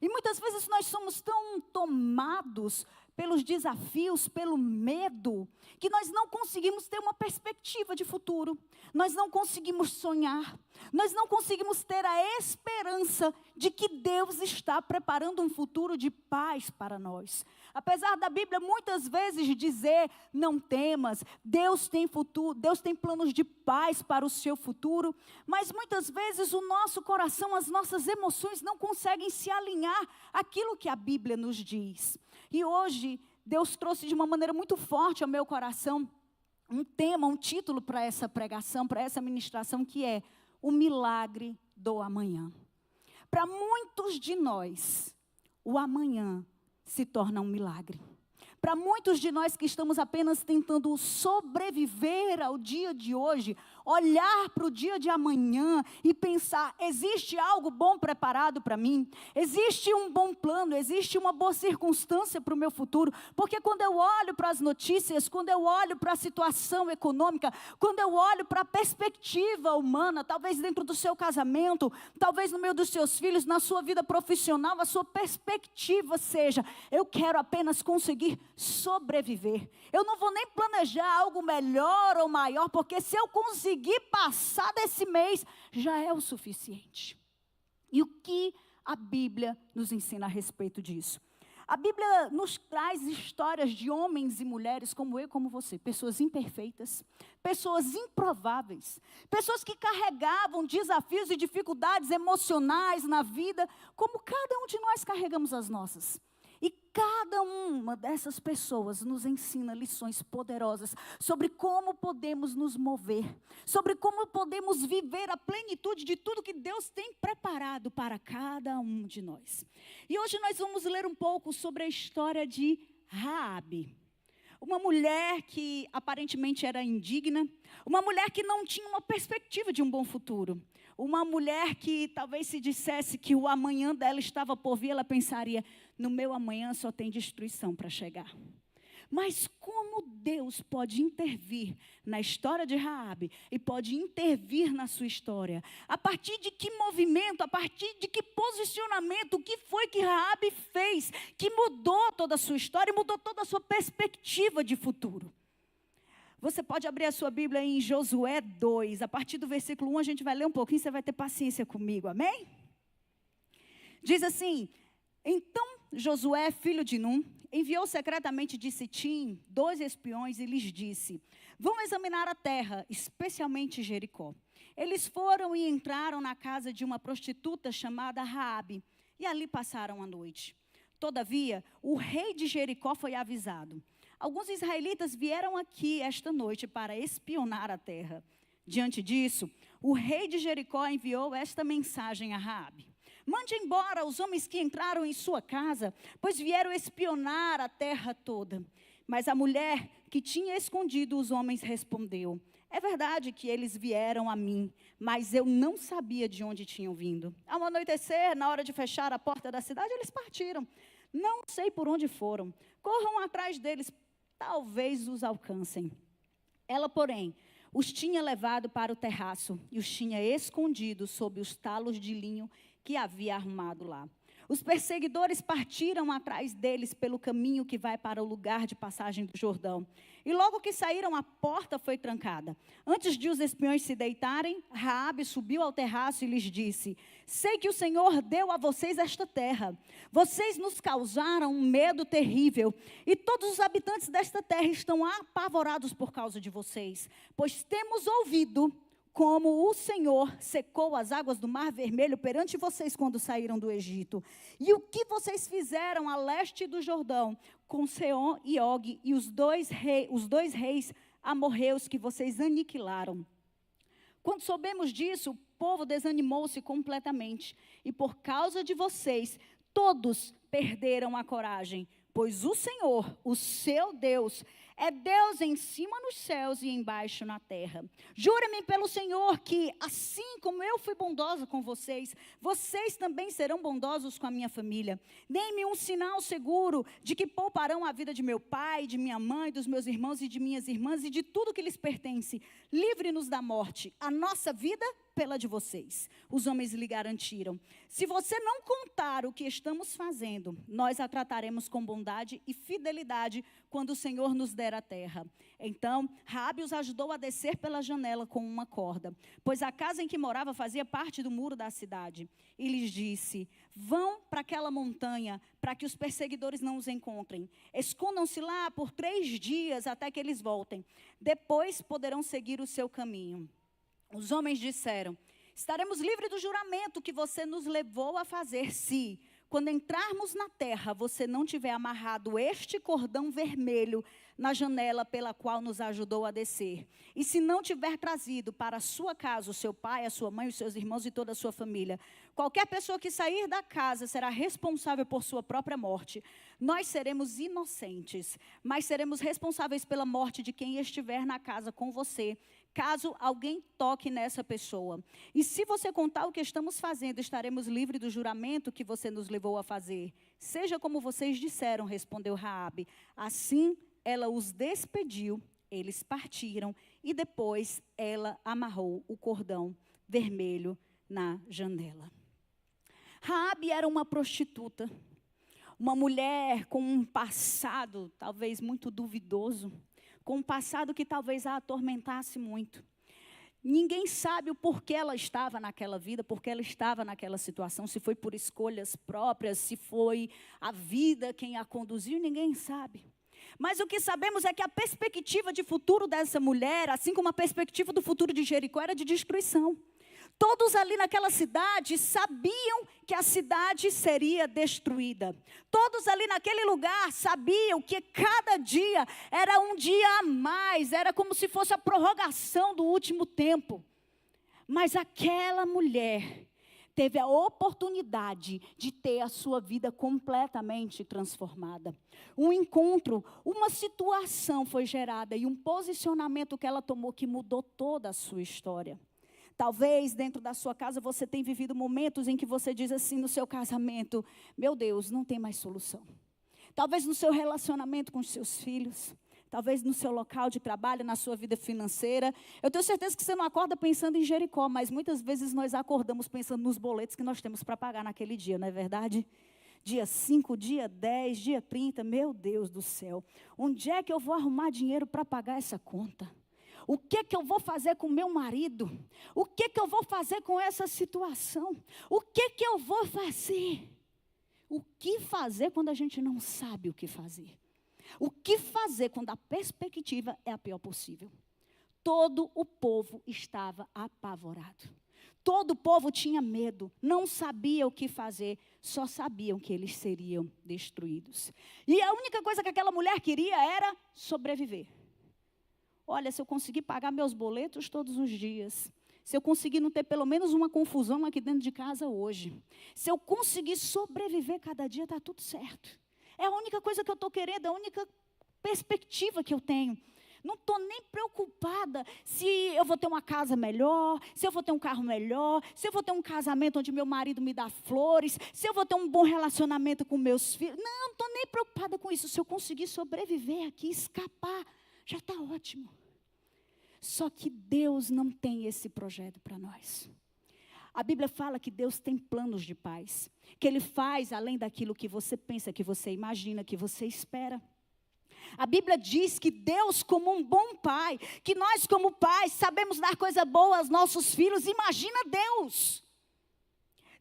E muitas vezes nós somos tão tomados pelos desafios, pelo medo, que nós não conseguimos ter uma perspectiva de futuro, nós não conseguimos sonhar, nós não conseguimos ter a esperança de que Deus está preparando um futuro de paz para nós. Apesar da Bíblia muitas vezes dizer: não temas, Deus tem futuro, Deus tem planos de paz para o seu futuro, mas muitas vezes o nosso coração, as nossas emoções não conseguem se alinhar àquilo que a Bíblia nos diz. E hoje, Deus trouxe de uma maneira muito forte ao meu coração um tema, um título para essa pregação, para essa ministração, que é o milagre do amanhã. Para muitos de nós, o amanhã se torna um milagre. Para muitos de nós que estamos apenas tentando sobreviver ao dia de hoje, olhar para o dia de amanhã e pensar: existe algo bom preparado para mim? Existe um bom plano? Existe uma boa circunstância para o meu futuro? Porque quando eu olho para as notícias, quando eu olho para a situação econômica, quando eu olho para a perspectiva humana, talvez dentro do seu casamento, talvez no meio dos seus filhos, na sua vida profissional, a sua perspectiva seja: eu quero apenas conseguir sobreviver. Eu não vou nem planejar algo melhor ou maior, porque se eu conseguir passar desse mês, já é o suficiente. E o que a Bíblia nos ensina a respeito disso? A Bíblia nos traz histórias de homens e mulheres como eu e como você, pessoas imperfeitas, pessoas improváveis, pessoas que carregavam desafios e dificuldades emocionais na vida, como cada um de nós carregamos as nossas. E cada uma dessas pessoas nos ensina lições poderosas sobre como podemos nos mover, sobre como podemos viver a plenitude de tudo que Deus tem preparado para cada um de nós. E hoje nós vamos ler um pouco sobre a história de Raabe. Uma mulher que aparentemente era indigna, uma mulher que não tinha uma perspectiva de um bom futuro. Uma mulher que talvez se dissesse que o amanhã dela estava por vir, ela pensaria: no meu amanhã só tem destruição para chegar. Mas como Deus pode intervir na história de Raabe e pode intervir na sua história? A partir de que movimento, a partir de que posicionamento, o que foi que Raabe fez que mudou toda a sua história e mudou toda a sua perspectiva de futuro? Você pode abrir a sua Bíblia em Josué 2, a partir do versículo 1, a gente vai ler um pouquinho, você vai ter paciência comigo, amém? Diz assim: então Josué, filho de Num, enviou secretamente de Sitim 2 espiões e lhes disse: vão examinar a terra, especialmente Jericó. Eles foram e entraram na casa de uma prostituta chamada Raabe, e ali passaram a noite. Todavia, o rei de Jericó foi avisado. Alguns israelitas vieram aqui esta noite para espionar a terra. Diante disso, o rei de Jericó enviou esta mensagem a Raabe: mande embora os homens que entraram em sua casa, pois vieram espionar a terra toda. Mas a mulher que tinha escondido os homens respondeu: é verdade que eles vieram a mim, mas eu não sabia de onde tinham vindo. Ao anoitecer, na hora de fechar a porta da cidade, eles partiram. Não sei por onde foram. Corram atrás deles, talvez os alcancem. Ela, porém, os tinha levado para o terraço e os tinha escondido sob os talos de linho que havia arrumado lá. Os perseguidores partiram atrás deles pelo caminho que vai para o lugar de passagem do Jordão. E logo que saíram, a porta foi trancada. Antes de os espiões se deitarem, Raabe subiu ao terraço e lhes disse: sei que o Senhor deu a vocês esta terra. Vocês nos causaram um medo terrível. E todos os habitantes desta terra estão apavorados por causa de vocês. Pois temos ouvido como o Senhor secou as águas do Mar Vermelho perante vocês quando saíram do Egito. E o que vocês fizeram a leste do Jordão, com Seom e Og e os dois reis amorreus que vocês aniquilaram. Quando soubemos disso, o povo desanimou-se completamente. E por causa de vocês, todos perderam a coragem. Pois o Senhor, o seu Deus, é Deus em cima nos céus e embaixo na terra. Jura-me pelo Senhor que, assim como eu fui bondosa com vocês, vocês também serão bondosos com a minha família. Dê-me um sinal seguro de que pouparão a vida de meu pai, de minha mãe, dos meus irmãos e de minhas irmãs e de tudo que lhes pertence. Livre-nos da morte, a nossa vida pela de vocês. Os homens lhe garantiram: se você não contar o que estamos fazendo, nós a trataremos com bondade e fidelidade quando o Senhor nos der a terra. Então, Raabe os ajudou a descer pela janela com uma corda, pois a casa em que morava fazia parte do muro da cidade. E lhes disse: vão para aquela montanha, para que os perseguidores não os encontrem. Escondam-se lá por 3 dias até que eles voltem. Depois poderão seguir o seu caminho. Os homens disseram: estaremos livres do juramento que você nos levou a fazer se, quando entrarmos na terra, você não tiver amarrado este cordão vermelho na janela pela qual nos ajudou a descer. E se não tiver trazido para a sua casa o seu pai, a sua mãe, os seus irmãos e toda a sua família. Qualquer pessoa que sair da casa será responsável por sua própria morte. Nós seremos inocentes, mas seremos responsáveis pela morte de quem estiver na casa com você, caso alguém toque nessa pessoa. E se você contar o que estamos fazendo, estaremos livres do juramento que você nos levou a fazer. Seja como vocês disseram, respondeu Raabe. Assim ela os despediu, eles partiram e depois ela amarrou o cordão vermelho na janela. Raabe era uma prostituta, uma mulher com um passado talvez muito duvidoso, com um passado que talvez a atormentasse muito. Ninguém sabe o porquê ela estava naquela vida, porquê ela estava naquela situação, se foi por escolhas próprias, se foi a vida quem a conduziu, ninguém sabe. Mas o que sabemos é que a perspectiva de futuro dessa mulher, assim como a perspectiva do futuro de Jericó, era de destruição. Todos ali naquela cidade sabiam que a cidade seria destruída. Todos ali naquele lugar sabiam que cada dia era um dia a mais, era como se fosse a prorrogação do último tempo. Mas aquela mulher teve a oportunidade de ter a sua vida completamente transformada. Um encontro, uma situação foi gerada e um posicionamento que ela tomou que mudou toda a sua história. Talvez dentro da sua casa você tenha vivido momentos em que você diz assim no seu casamento: meu Deus, não tem mais solução. Talvez no seu relacionamento com os seus filhos, talvez no seu local de trabalho, na sua vida financeira. Eu tenho certeza que você não acorda pensando em Jericó, mas muitas vezes nós acordamos pensando nos boletos que nós temos para pagar naquele dia, não é verdade? Dia 5, dia 10, dia 30, meu Deus do céu. Onde é que eu vou arrumar dinheiro para pagar essa conta? O que eu vou fazer com meu marido? O que eu vou fazer com essa situação? O que eu vou fazer? O que fazer quando a gente não sabe o que fazer? O que fazer quando a perspectiva é a pior possível? Todo o povo estava apavorado. Todo o povo tinha medo, não sabia o que fazer, só sabiam que eles seriam destruídos. E a única coisa que aquela mulher queria era sobreviver. Olha, se eu conseguir pagar meus boletos todos os dias, se eu conseguir não ter pelo menos uma confusão aqui dentro de casa hoje, se eu conseguir sobreviver cada dia, está tudo certo. É a única coisa que eu estou querendo, é a única perspectiva que eu tenho. Não estou nem preocupada se eu vou ter uma casa melhor, se eu vou ter um carro melhor, se eu vou ter um casamento onde meu marido me dá flores, se eu vou ter um bom relacionamento com meus filhos. Não estou nem preocupada com isso. Se eu conseguir sobreviver aqui, escapar, já está ótimo. Só que Deus não tem esse projeto para nós. A Bíblia fala que Deus tem planos de paz, que Ele faz além daquilo que você pensa, que você imagina, que você espera. A Bíblia diz que Deus, como um bom pai, que nós como pais sabemos dar coisa boa aos nossos filhos. Imagina Deus.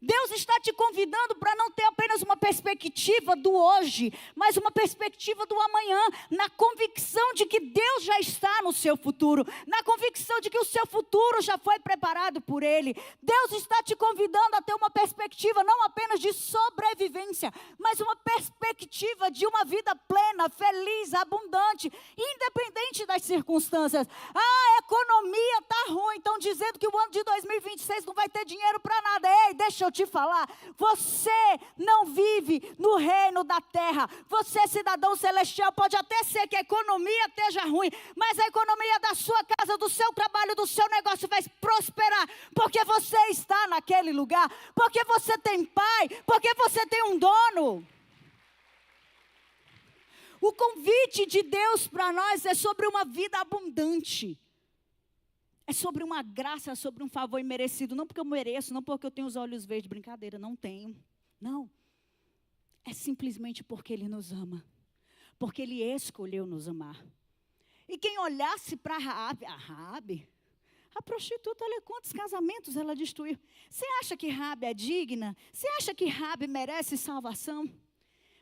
Deus está te convidando para não ter apenas uma perspectiva do hoje, mas uma perspectiva do amanhã, na convicção de que Deus já está no seu futuro, na convicção de que o seu futuro já foi preparado por Ele. Deus está te convidando a ter uma perspectiva não apenas de sobrevivência, mas uma perspectiva de uma vida plena, feliz, abundante, independente das circunstâncias. A economia está ruim, estão dizendo que o ano de 2026 não vai ter dinheiro para nada. Ei, deixa eu te falar, você não vive no reino da terra. Você, cidadão celestial, pode até ser que a economia esteja ruim, mas a economia da sua casa, do seu trabalho, do seu negócio vai prosperar, porque você está naquele lugar, porque você tem pai, porque você tem um dono. O convite de Deus para nós é sobre uma vida abundante. É sobre uma graça, é sobre um favor imerecido. Não porque eu mereço, não porque eu tenho os olhos verdes. Brincadeira, não tenho. Não. É simplesmente porque Ele nos ama. Porque Ele escolheu nos amar. E quem olhasse para Raabe, a prostituta, olha quantos casamentos ela destruiu. Você acha que Raabe é digna? Você acha que Raabe merece salvação?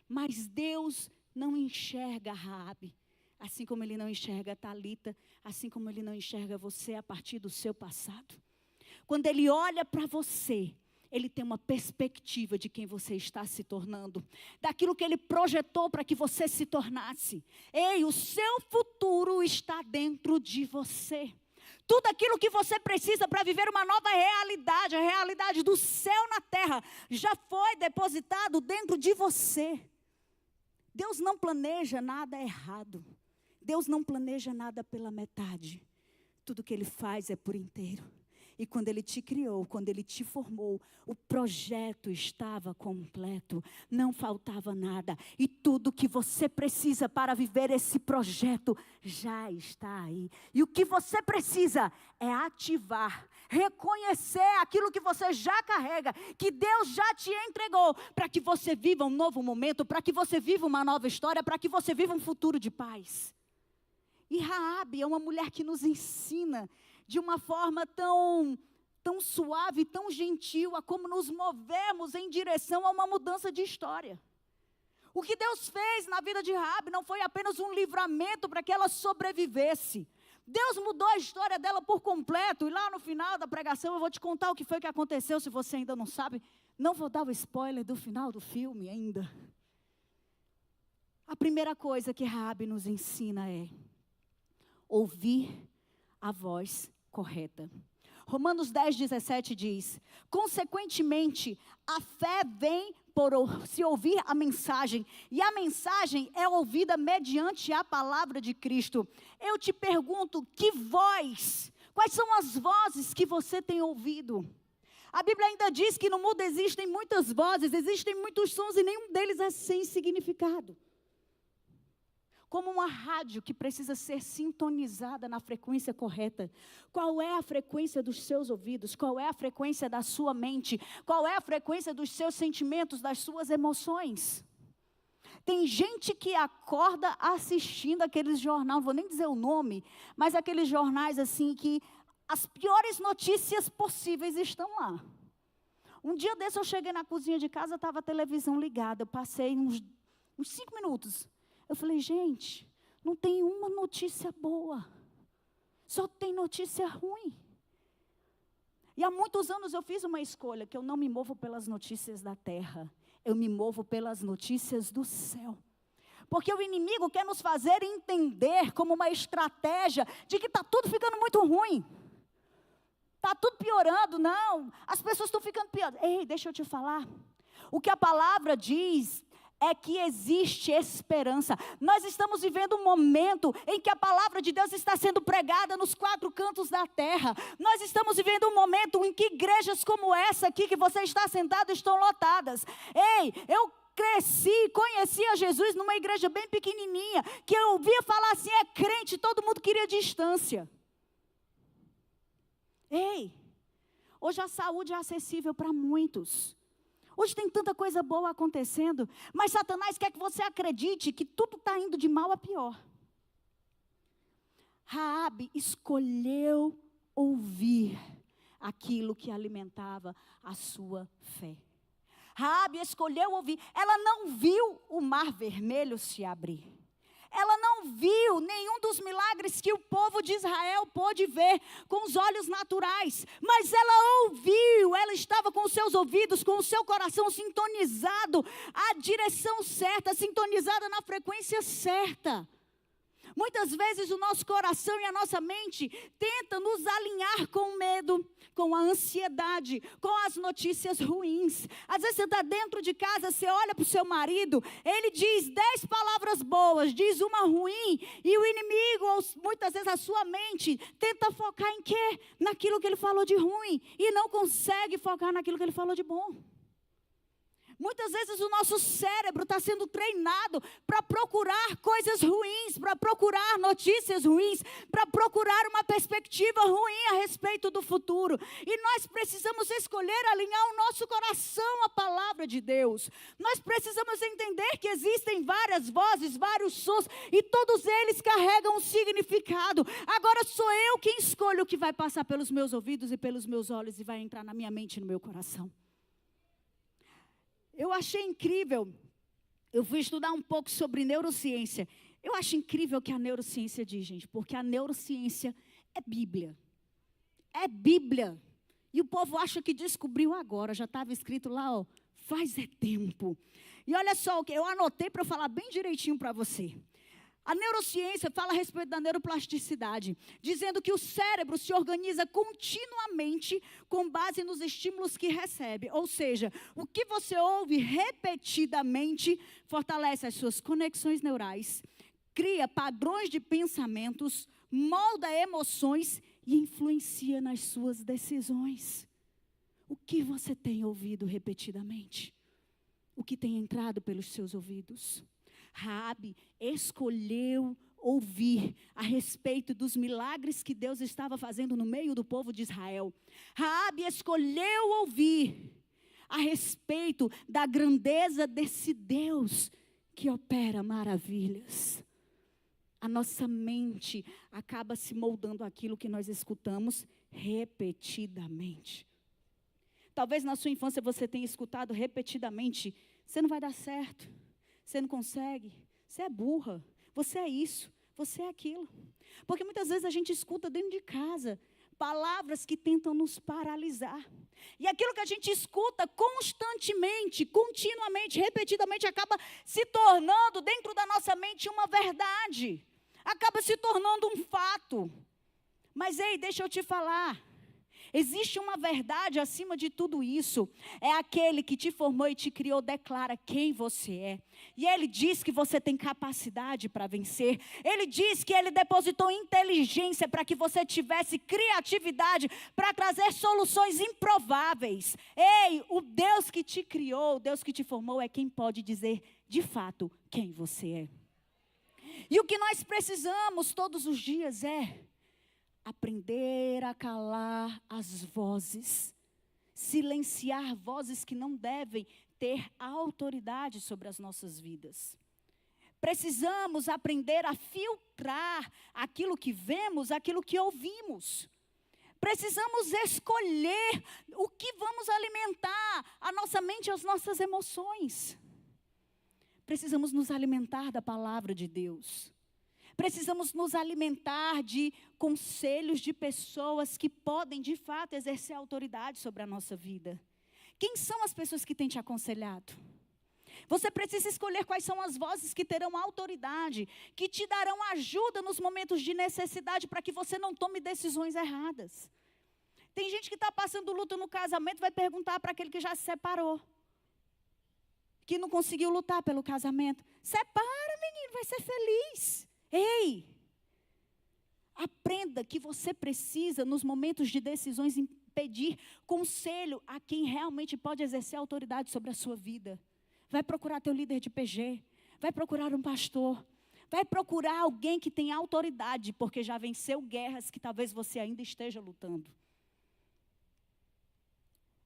Mas Deus não enxerga Raabe. Assim como Ele não enxerga Talita, assim como Ele não enxerga você a partir do seu passado. Quando Ele olha para você, Ele tem uma perspectiva de quem você está se tornando, daquilo que Ele projetou para que você se tornasse. Ei, o seu futuro está dentro de você. Tudo aquilo que você precisa para viver uma nova realidade, a realidade do céu na terra, já foi depositado dentro de você. Deus não planeja nada errado. Deus não planeja nada pela metade. Tudo que Ele faz é por inteiro. E quando Ele te criou, quando Ele te formou, o projeto estava completo. Não faltava nada. E tudo que você precisa para viver esse projeto já está aí. E o que você precisa é ativar, reconhecer aquilo que você já carrega, que Deus já te entregou, para que você viva um novo momento, para que você viva uma nova história, para que você viva um futuro de paz. E Raabe é uma mulher que nos ensina de uma forma tão suave, tão gentil, a como nos movemos em direção a uma mudança de história. O que Deus fez na vida de Raabe não foi apenas um livramento para que ela sobrevivesse. Deus mudou a história dela por completo. E lá no final da pregação eu vou te contar o que foi que aconteceu, se você ainda não sabe. Não vou dar o spoiler do final do filme ainda. A primeira coisa que Raabe nos ensina é ouvir a voz correta. Romanos 10:17 diz: consequentemente, a fé vem por se ouvir a mensagem, e a mensagem é ouvida mediante a palavra de Cristo. Eu te pergunto, que voz? Quais são as vozes que você tem ouvido? A Bíblia ainda diz que no mundo existem muitas vozes, existem muitos sons e nenhum deles é sem significado. Como uma rádio que precisa ser sintonizada na frequência correta. Qual é a frequência dos seus ouvidos? Qual é a frequência da sua mente? Qual é a frequência dos seus sentimentos, das suas emoções? Tem gente que acorda assistindo aqueles jornais, não vou nem dizer o nome, mas aqueles jornais assim que as piores notícias possíveis estão lá. Um dia desse eu cheguei na cozinha de casa, estava a televisão ligada. Eu passei uns 5 minutos. Eu falei, gente, não tem uma notícia boa. Só tem notícia ruim. E há muitos anos eu fiz uma escolha, que eu não me movo pelas notícias da terra. Eu me movo pelas notícias do céu. Porque o inimigo quer nos fazer entender como uma estratégia de que está tudo ficando muito ruim. Está tudo piorando, não. As pessoas estão ficando pior. Ei, deixa eu te falar. O que a palavra diz é que existe esperança. Nós estamos vivendo um momento em que a palavra de Deus está sendo pregada nos 4 cantos da terra. Nós estamos vivendo um momento em que igrejas como essa aqui, que você está sentado, estão lotadas. Ei, eu cresci, conhecia Jesus numa igreja bem pequenininha, que eu ouvia falar assim, é crente, todo mundo queria distância. Ei, hoje a saúde é acessível para muitos. Hoje tem tanta coisa boa acontecendo, mas Satanás quer que você acredite que tudo está indo de mal a pior. Raabe escolheu ouvir aquilo que alimentava a sua fé. Raabe escolheu ouvir. Ela não viu o mar vermelho se abrir. Ela não viu nenhum dos milagres que o povo de Israel pôde ver com os olhos naturais. Mas ela ouviu, ela estava com os seus ouvidos, com o seu coração sintonizado à direção certa, sintonizada na frequência certa. Muitas vezes o nosso coração e a nossa mente tentam nos alinhar com o medo, com a ansiedade, com as notícias ruins. Às vezes você está dentro de casa, você olha para o seu marido, ele diz 10 palavras boas, diz uma ruim, e o inimigo, ou muitas vezes a sua mente, tenta focar em quê? Naquilo que ele falou de ruim, e não consegue focar naquilo que ele falou de bom. Muitas vezes o nosso cérebro está sendo treinado para procurar coisas ruins, para procurar notícias ruins, para procurar uma perspectiva ruim a respeito do futuro. E nós precisamos escolher alinhar o nosso coração à palavra de Deus. Nós precisamos entender que existem várias vozes, vários sons, e todos eles carregam um significado. Agora sou eu quem escolho o que vai passar pelos meus ouvidos e pelos meus olhos e vai entrar na minha mente e no meu coração. Eu achei incrível, eu fui estudar um pouco sobre neurociência. Eu acho incrível o que a neurociência diz, gente, porque a neurociência é Bíblia. É Bíblia. E o povo acha que descobriu agora, já estava escrito lá, ó, faz tempo. E olha só, eu anotei para falar bem direitinho para você. A neurociência fala a respeito da neuroplasticidade, dizendo que o cérebro se organiza continuamente com base nos estímulos que recebe. Ou seja, o que você ouve repetidamente fortalece as suas conexões neurais, cria padrões de pensamentos, molda emoções e influencia nas suas decisões. O que você tem ouvido repetidamente? O que tem entrado pelos seus ouvidos? Raabe escolheu ouvir a respeito dos milagres que Deus estava fazendo no meio do povo de Israel. Raabe escolheu ouvir a respeito da grandeza desse Deus que opera maravilhas. A nossa mente acaba se moldando aquilo que nós escutamos repetidamente. Talvez na sua infância você tenha escutado repetidamente: você não vai dar certo, você não consegue, você é burra, você é isso, você é aquilo. Porque muitas vezes a gente escuta dentro de casa palavras que tentam nos paralisar. E aquilo que a gente escuta constantemente, continuamente, repetidamente, acaba se tornando dentro da nossa mente uma verdade. Acaba se tornando um fato. Mas ei, deixa eu te falar. Existe uma verdade acima de tudo isso. É aquele que te formou e te criou, declara quem você é. E ele diz que você tem capacidade para vencer. Ele diz que ele depositou inteligência para que você tivesse criatividade para trazer soluções improváveis. Ei, o Deus que te criou, o Deus que te formou é quem pode dizer de fato quem você é. E o que nós precisamos todos os dias é aprender a calar as vozes, silenciar vozes que não devem ter autoridade sobre as nossas vidas. Precisamos aprender a filtrar aquilo que vemos, aquilo que ouvimos. Precisamos escolher o que vamos alimentar a nossa mente e as nossas emoções. Precisamos nos alimentar da palavra de Deus. Precisamos nos alimentar de conselhos de pessoas que podem, de fato, exercer autoridade sobre a nossa vida. Quem são as pessoas que têm te aconselhado? Você precisa escolher quais são as vozes que terão autoridade, que te darão ajuda nos momentos de necessidade para que você não tome decisões erradas. Tem gente que está passando luto no casamento, vai perguntar para aquele que já se separou, que não conseguiu lutar pelo casamento. Separa, menino, vai ser feliz. Ei, aprenda que você precisa, nos momentos de decisões, pedir conselho a quem realmente pode exercer autoridade sobre a sua vida. Vai procurar teu líder de PG, vai procurar um pastor, vai procurar alguém que tem autoridade, porque já venceu guerras que talvez você ainda esteja lutando.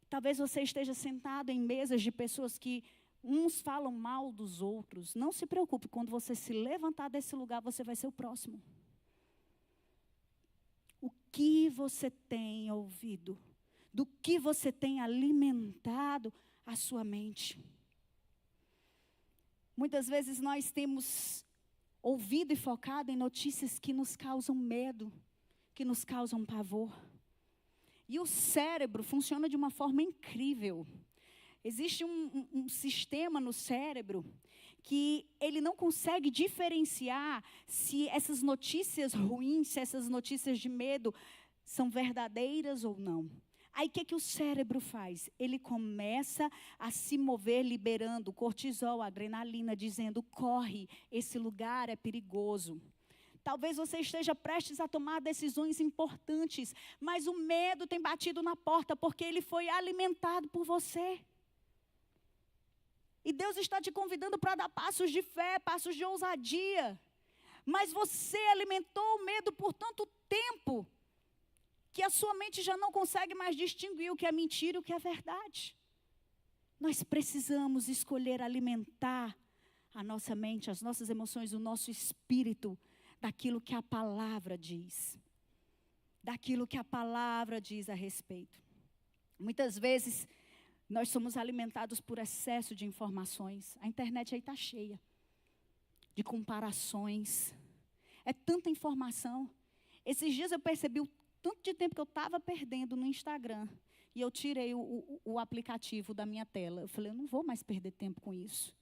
Talvez você esteja sentado em mesas de pessoas que uns falam mal dos outros. Não se preocupe, quando você se levantar desse lugar, você vai ser o próximo. O que você tem ouvido? Do que você tem alimentado a sua mente? Muitas vezes nós temos ouvido e focado em notícias que nos causam medo, que nos causam pavor. E o cérebro funciona de uma forma incrível. Existe um sistema no cérebro que ele não consegue diferenciar se essas notícias ruins, se essas notícias de medo são verdadeiras ou não. Aí o que o cérebro faz? Ele começa a se mover liberando cortisol, adrenalina, dizendo: corre, esse lugar é perigoso. Talvez você esteja prestes a tomar decisões importantes, mas o medo tem batido na porta porque ele foi alimentado por você. E Deus está te convidando para dar passos de fé, passos de ousadia. Mas você alimentou o medo por tanto tempo que a sua mente já não consegue mais distinguir o que é mentira e o que é verdade. Nós precisamos escolher alimentar a nossa mente, as nossas emoções, o nosso espírito, daquilo que a palavra diz. Daquilo que a palavra diz a respeito. Muitas vezes nós somos alimentados por excesso de informações. A internet aí está cheia de comparações. É tanta informação. Esses dias eu percebi o tanto de tempo que eu estava perdendo no Instagram. E eu tirei o aplicativo da minha tela. Eu falei, eu não vou mais perder tempo com isso.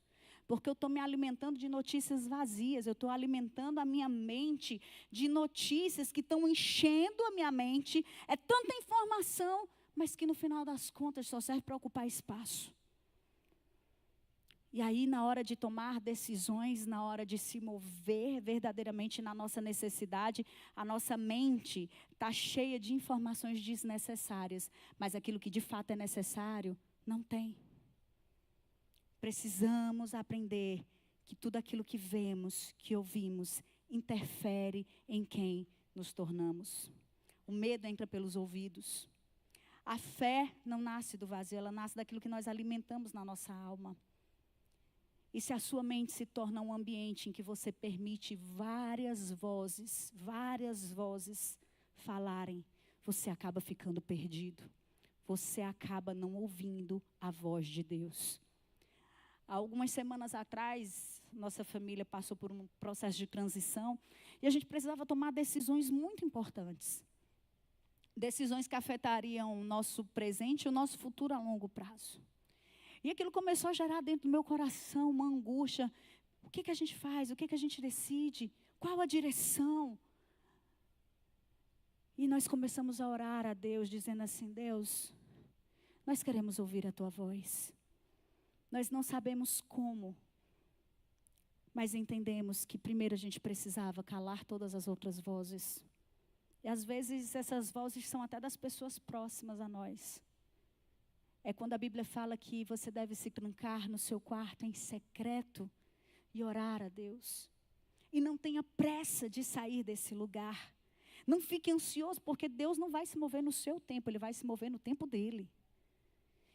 Porque eu estou me alimentando de notícias vazias. Eu estou alimentando a minha mente de notícias que estão enchendo a minha mente. É tanta informação, mas que no final das contas só serve para ocupar espaço. E aí, na hora de tomar decisões, na hora de se mover verdadeiramente na nossa necessidade, a nossa mente está cheia de informações desnecessárias. Mas aquilo que de fato é necessário, não tem. Precisamos aprender que tudo aquilo que vemos, que ouvimos, interfere em quem nos tornamos. O medo entra pelos ouvidos. A fé não nasce do vazio, ela nasce daquilo que nós alimentamos na nossa alma. E se a sua mente se torna um ambiente em que você permite várias vozes falarem, você acaba ficando perdido. Você acaba não ouvindo a voz de Deus. Há algumas semanas atrás, nossa família passou por um processo de transição e a gente precisava tomar decisões muito importantes. Decisões que afetariam o nosso presente e o nosso futuro a longo prazo. E aquilo começou a gerar dentro do meu coração uma angústia. O que a gente faz? O que a gente decide? Qual a direção? E nós começamos a orar a Deus, dizendo assim, Deus, nós queremos ouvir a Tua voz. Nós não sabemos como, mas entendemos que primeiro a gente precisava calar todas as outras vozes. E às vezes essas vozes são até das pessoas próximas a nós. É quando a Bíblia fala que você deve se trancar no seu quarto em secreto e orar a Deus. E não tenha pressa de sair desse lugar. Não fique ansioso, porque Deus não vai se mover no seu tempo, Ele vai se mover no tempo dEle.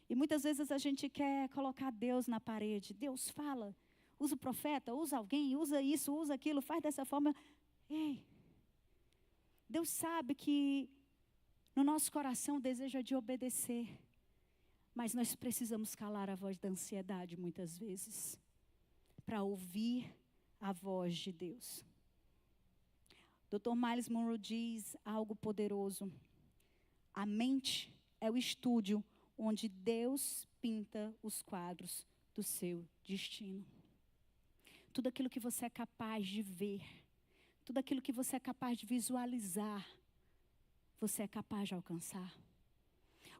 E muitas vezes a gente quer colocar Deus na parede. Deus fala, usa o profeta, usa alguém, usa isso, usa aquilo, faz dessa forma. Ei, Deus sabe que No nosso coração o desejo é de obedecer. Mas nós precisamos calar a voz da ansiedade muitas vezes, para ouvir a voz de Deus. Dr. Myles Munroe diz algo poderoso. A mente é o estúdio onde Deus pinta os quadros do seu destino. Tudo aquilo que você é capaz de ver, tudo aquilo que você é capaz de visualizar, você é capaz de alcançar.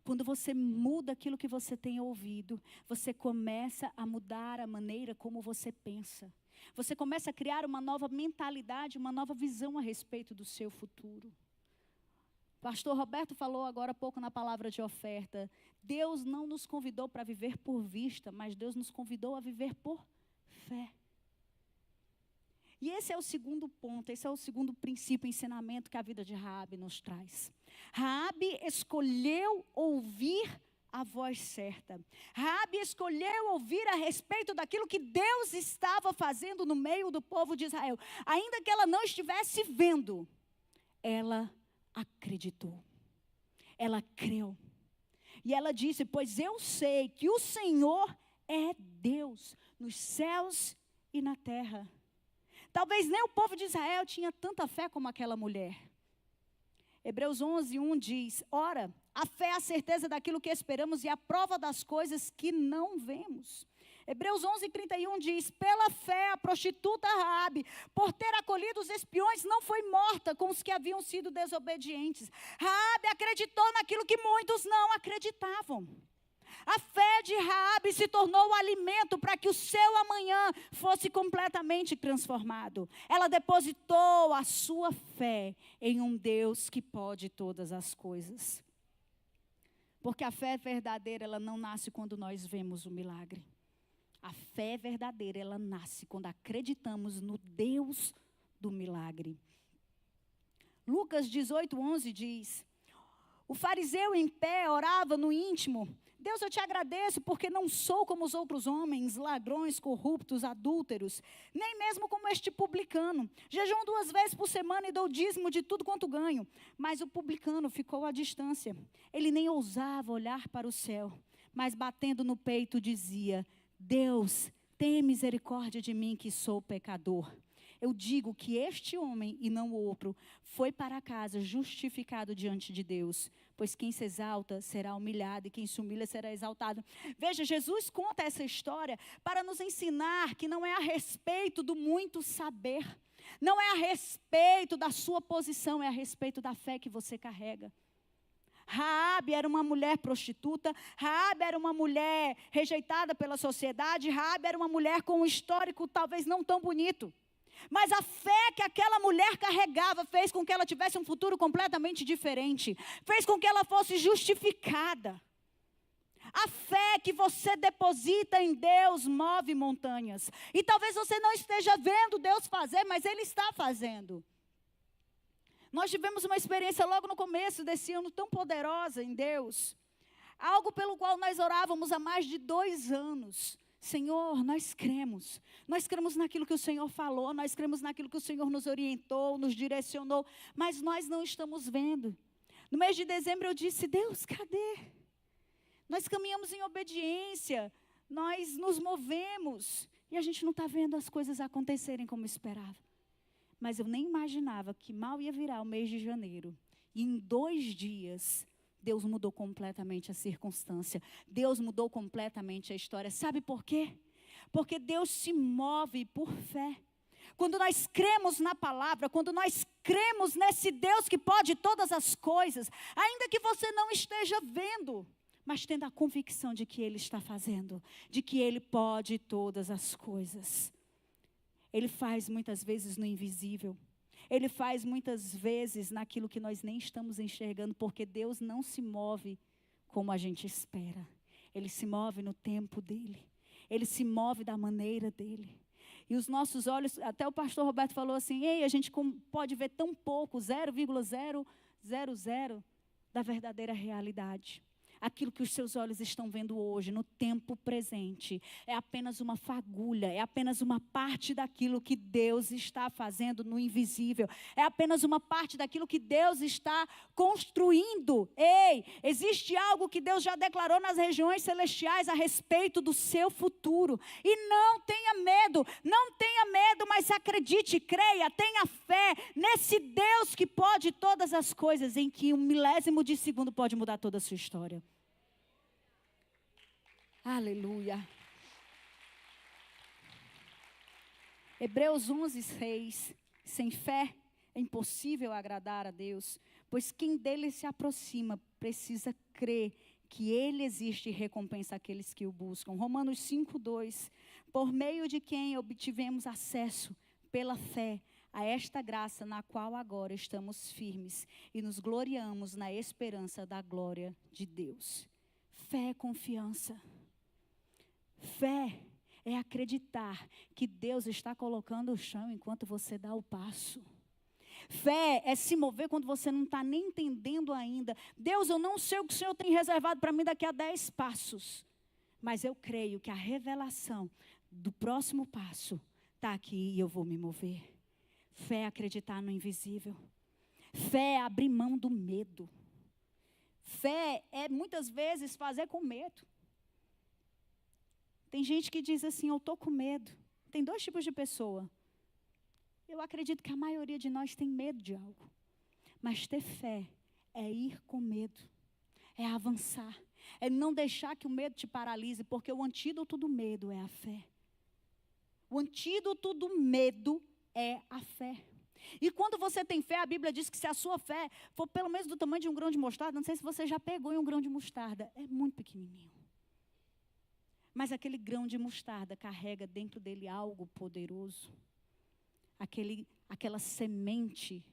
Quando você muda aquilo que você tem ouvido, você começa a mudar a maneira como você pensa. Você começa a criar uma nova mentalidade, uma nova visão a respeito do seu futuro. O pastor Roberto falou agora há pouco na palavra de oferta. Deus não nos convidou para viver por vista, mas Deus nos convidou a viver por fé. E esse é o segundo ponto, esse é o segundo princípio, ensinamento que a vida de Raabe nos traz. Raabe escolheu ouvir a voz certa. Raabe escolheu ouvir a respeito daquilo que Deus estava fazendo no meio do povo de Israel. Ainda que ela não estivesse vendo, ela acreditou. Ela creu. E ela disse, pois eu sei que o Senhor é Deus nos céus e na terra. Talvez nem o povo de Israel tinha tanta fé como aquela mulher. Hebreus 11:1 diz, ora, a fé é a certeza daquilo que esperamos e a prova das coisas que não vemos. Hebreus 11:31 diz, pela fé a prostituta Raabe, por ter acolhido os espiões, não foi morta com os que haviam sido desobedientes. Raabe acreditou naquilo que muitos não acreditavam. A fé de Raabe se tornou o alimento para que o seu amanhã fosse completamente transformado. Ela depositou a sua fé em um Deus que pode todas as coisas. Porque a fé verdadeira, ela não nasce quando nós vemos o milagre. A fé verdadeira, ela nasce quando acreditamos no Deus do milagre. Lucas 18:11 diz, o fariseu em pé orava no íntimo, Deus, eu te agradeço porque não sou como os outros homens, ladrões, corruptos, adúlteros, nem mesmo como este publicano. Jejuo 2 vezes por semana e dou dízimo de tudo quanto ganho. Mas o publicano ficou à distância. Ele nem ousava olhar para o céu, mas batendo no peito dizia, Deus, tenha misericórdia de mim que sou pecador. Eu digo que este homem e não o outro foi para casa justificado diante de Deus, pois quem se exalta será humilhado e quem se humilha será exaltado. Veja, Jesus conta essa história para nos ensinar que não é a respeito do muito saber, não é a respeito da sua posição, é a respeito da fé que você carrega. Raabe era uma mulher prostituta, Raabe era uma mulher rejeitada pela sociedade, Raabe era uma mulher com um histórico talvez não tão bonito. Mas a fé que aquela mulher carregava fez com que ela tivesse um futuro completamente diferente. Fez com que ela fosse justificada. A fé que você deposita em Deus move montanhas. E talvez você não esteja vendo Deus fazer, mas Ele está fazendo. Nós tivemos uma experiência logo no começo desse ano tão poderosa em Deus. Algo pelo qual nós orávamos há mais de 2 anos. Senhor, nós cremos naquilo que o Senhor falou, nós cremos naquilo que o Senhor nos orientou, nos direcionou, mas nós não estamos vendo. No mês de dezembro eu disse, Deus, cadê? Nós caminhamos em obediência, nós nos movemos, e a gente não está vendo as coisas acontecerem como esperava. Mas eu nem imaginava que mal ia virar o mês de janeiro, e em 2 dias... Deus mudou completamente a circunstância. Deus mudou completamente a história. Sabe por quê? Porque Deus se move por fé. Quando nós cremos na palavra, quando nós cremos nesse Deus que pode todas as coisas, ainda que você não esteja vendo, mas tendo a convicção de que Ele está fazendo, de que Ele pode todas as coisas. Ele faz muitas vezes no invisível. Ele faz muitas vezes naquilo que nós nem estamos enxergando, porque Deus não se move como a gente espera. Ele se move no tempo dEle. Ele se move da maneira dEle. E os nossos olhos, até o pastor Roberto falou assim, ei, a gente pode ver tão pouco, 0,000 da verdadeira realidade. aquilo que os seus olhos estão vendo hoje, no tempo presente, é apenas uma fagulha, é apenas uma parte daquilo que Deus está fazendo no invisível, é apenas uma parte daquilo que Deus está construindo. Ei, existe algo que Deus já declarou nas regiões celestiais a respeito do seu futuro. E não tenha medo, mas acredite, creia, tenha fé nesse Deus que pode todas as coisas, em que 1/milésimo de segundo pode mudar toda a sua história. Aleluia. Hebreus 11:6. Sem fé é impossível agradar a Deus, pois quem dele se aproxima precisa crer que ele existe e recompensa aqueles que o buscam. Romanos 5:2. Por meio de quem obtivemos acesso pela fé a esta graça na qual agora estamos firmes e nos gloriamos na esperança da glória de Deus. Fé é confiança. Fé é acreditar que Deus está colocando o chão enquanto você dá o passo. Fé é se mover quando você não está nem entendendo ainda. Deus, eu não sei o que o Senhor tem reservado para mim daqui a 10 passos. Mas eu creio que a revelação do próximo passo está aqui e eu vou me mover. Fé é acreditar no invisível. Fé é abrir mão do medo. Fé é muitas vezes fazer com medo. Tem gente que diz assim, eu estou com medo. Tem 2 tipos de pessoa. Eu acredito que a maioria de nós tem medo de algo. Mas ter fé é ir com medo. É avançar. É não deixar que o medo te paralise, porque o antídoto do medo é a fé. O antídoto do medo é a fé. E quando você tem fé, a Bíblia diz que se a sua fé for pelo menos do tamanho de um grão de mostarda, não sei se você já pegou em um grão de mostarda, é muito pequenininho. Mas aquele grão de mostarda carrega dentro dele algo poderoso. Aquela semente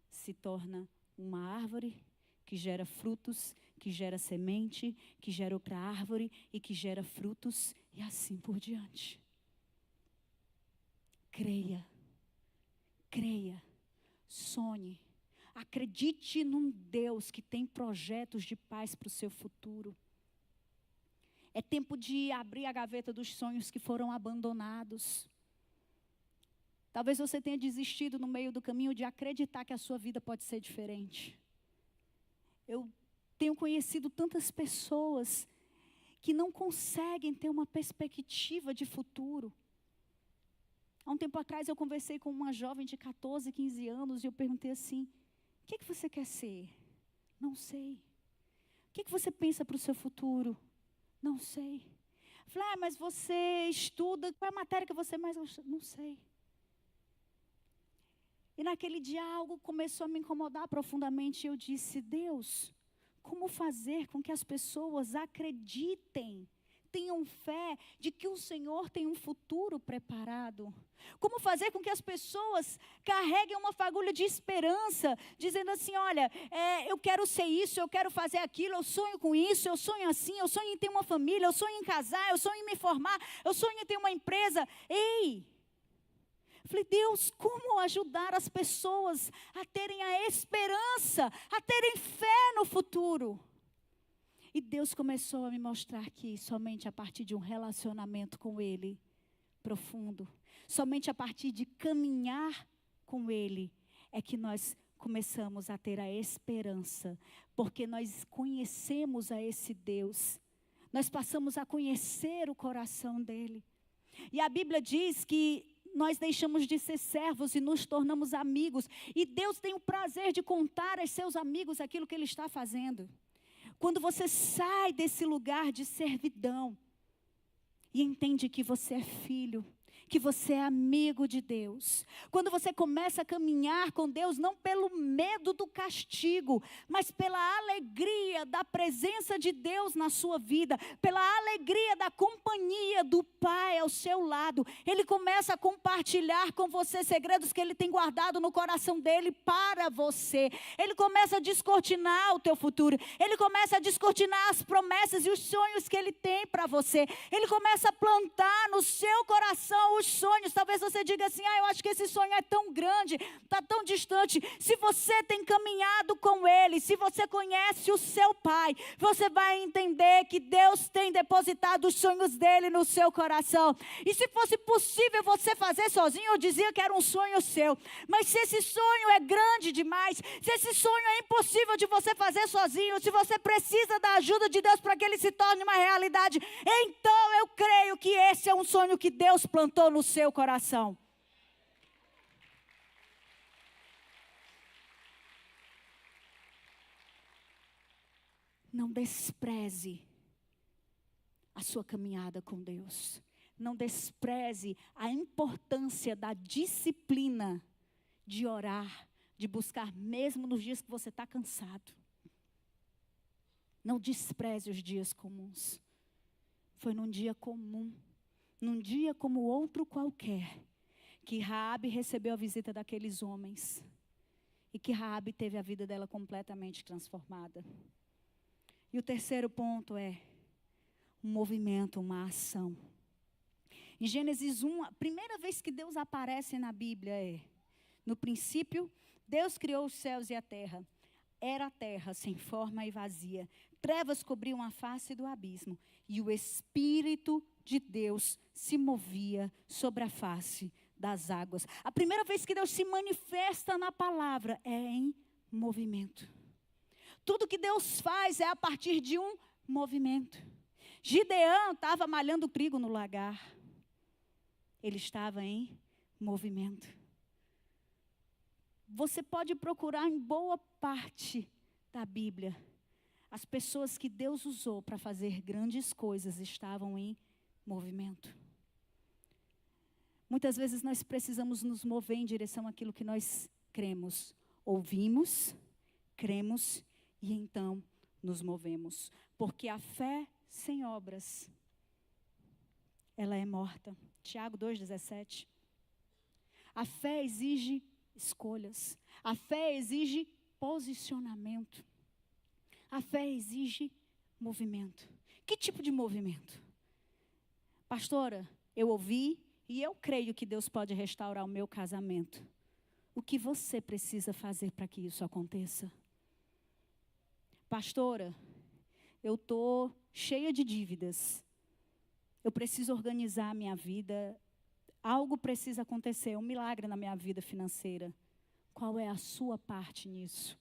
se torna uma árvore que gera frutos, que gera semente, que gera outra árvore e que gera frutos e assim por diante. Creia, sonhe, acredite num Deus que tem projetos de paz para o seu futuro. É tempo de abrir a gaveta dos sonhos que foram abandonados. Talvez você tenha desistido no meio do caminho de acreditar que a sua vida pode ser diferente. Eu tenho conhecido tantas pessoas que não conseguem ter uma perspectiva de futuro. Há um tempo atrás eu conversei com uma jovem de 14, 15 anos e eu perguntei assim, o que você quer ser? Não sei. O que você pensa para o seu futuro? Não sei. Eu falei, mas você estuda, qual é a matéria que você mais gosta? Não sei. E naquele dia algo começou a me incomodar profundamente e eu disse, Deus, como fazer com que as pessoas acreditem, tenham fé de que o Senhor tem um futuro preparado? Como fazer com que as pessoas carreguem uma fagulha de esperança, dizendo assim, olha, eu quero ser isso, eu quero fazer aquilo, eu sonho com isso, eu sonho assim, eu sonho em ter uma família, eu sonho em casar, eu sonho em me formar, eu sonho em ter uma empresa. Ei! Falei, Deus, como ajudar as pessoas a terem a esperança, a terem fé no futuro? E Deus começou a me mostrar que somente a partir de um relacionamento com Ele profundo, somente a partir de caminhar com Ele, é que nós começamos a ter a esperança, porque nós conhecemos a esse Deus, nós passamos a conhecer o coração dEle. E a Bíblia diz que nós deixamos de ser servos e nos tornamos amigos. E Deus tem o prazer de contar aos seus amigos aquilo que Ele está fazendo. Quando você sai desse lugar de servidão e entende que você é filho, que você é amigo de Deus. Quando você começa a caminhar com Deus, não pelo medo do castigo, mas pela alegria da presença de Deus na sua vida, pela alegria da companhia do Pai ao seu lado. Ele começa a compartilhar com você segredos que Ele tem guardado no coração dEle para você. Ele começa a descortinar o teu futuro. Ele começa a descortinar as promessas e os sonhos que Ele tem para você. Ele começa a plantar no seu coração os sonhos, talvez você diga assim, eu acho que esse sonho é tão grande, está tão distante. Se você tem caminhado com Ele, se você conhece o seu Pai, você vai entender que Deus tem depositado os sonhos dEle no seu coração. E se fosse possível você fazer sozinho, eu dizia que era um sonho seu. Mas se esse sonho é grande demais, se esse sonho é impossível de você fazer sozinho, se você precisa da ajuda de Deus para que ele se torne uma realidade, então eu creio que esse é um sonho que Deus plantou no seu coração. Não despreze a sua caminhada com Deus. Não despreze a importância da disciplina de orar, de buscar mesmo nos dias que você está cansado. Não despreze os dias comuns. Foi num dia comum, num dia como outro qualquer, que Raabe recebeu a visita daqueles homens. E que Raabe teve a vida dela completamente transformada. E o terceiro ponto é um movimento, uma ação. Em Gênesis 1, a primeira vez que Deus aparece na Bíblia é: no princípio, Deus criou os céus e a terra. Era a terra sem forma e vazia. Trevas cobriam a face do abismo. E o Espírito de Deus se movia sobre a face das águas. A primeira vez que Deus se manifesta na palavra é em movimento. Tudo que Deus faz é a partir de um movimento. Gideão estava malhando trigo no lagar. Ele estava em movimento. Você pode procurar em boa parte da Bíblia. As pessoas que Deus usou para fazer grandes coisas estavam em movimento. Muitas vezes nós precisamos nos mover em direção àquilo que nós cremos. Ouvimos, cremos e então nos movemos. Porque a fé sem obras, ela é morta. Tiago 2,17. A fé exige escolhas. A fé exige posicionamento. A fé exige movimento. Que tipo de movimento? Pastora, eu ouvi e eu creio que Deus pode restaurar o meu casamento. O que você precisa fazer para que isso aconteça? Pastora, eu estou cheia de dívidas. Eu preciso organizar a minha vida. Algo precisa acontecer, um milagre na minha vida financeira. Qual é a sua parte nisso?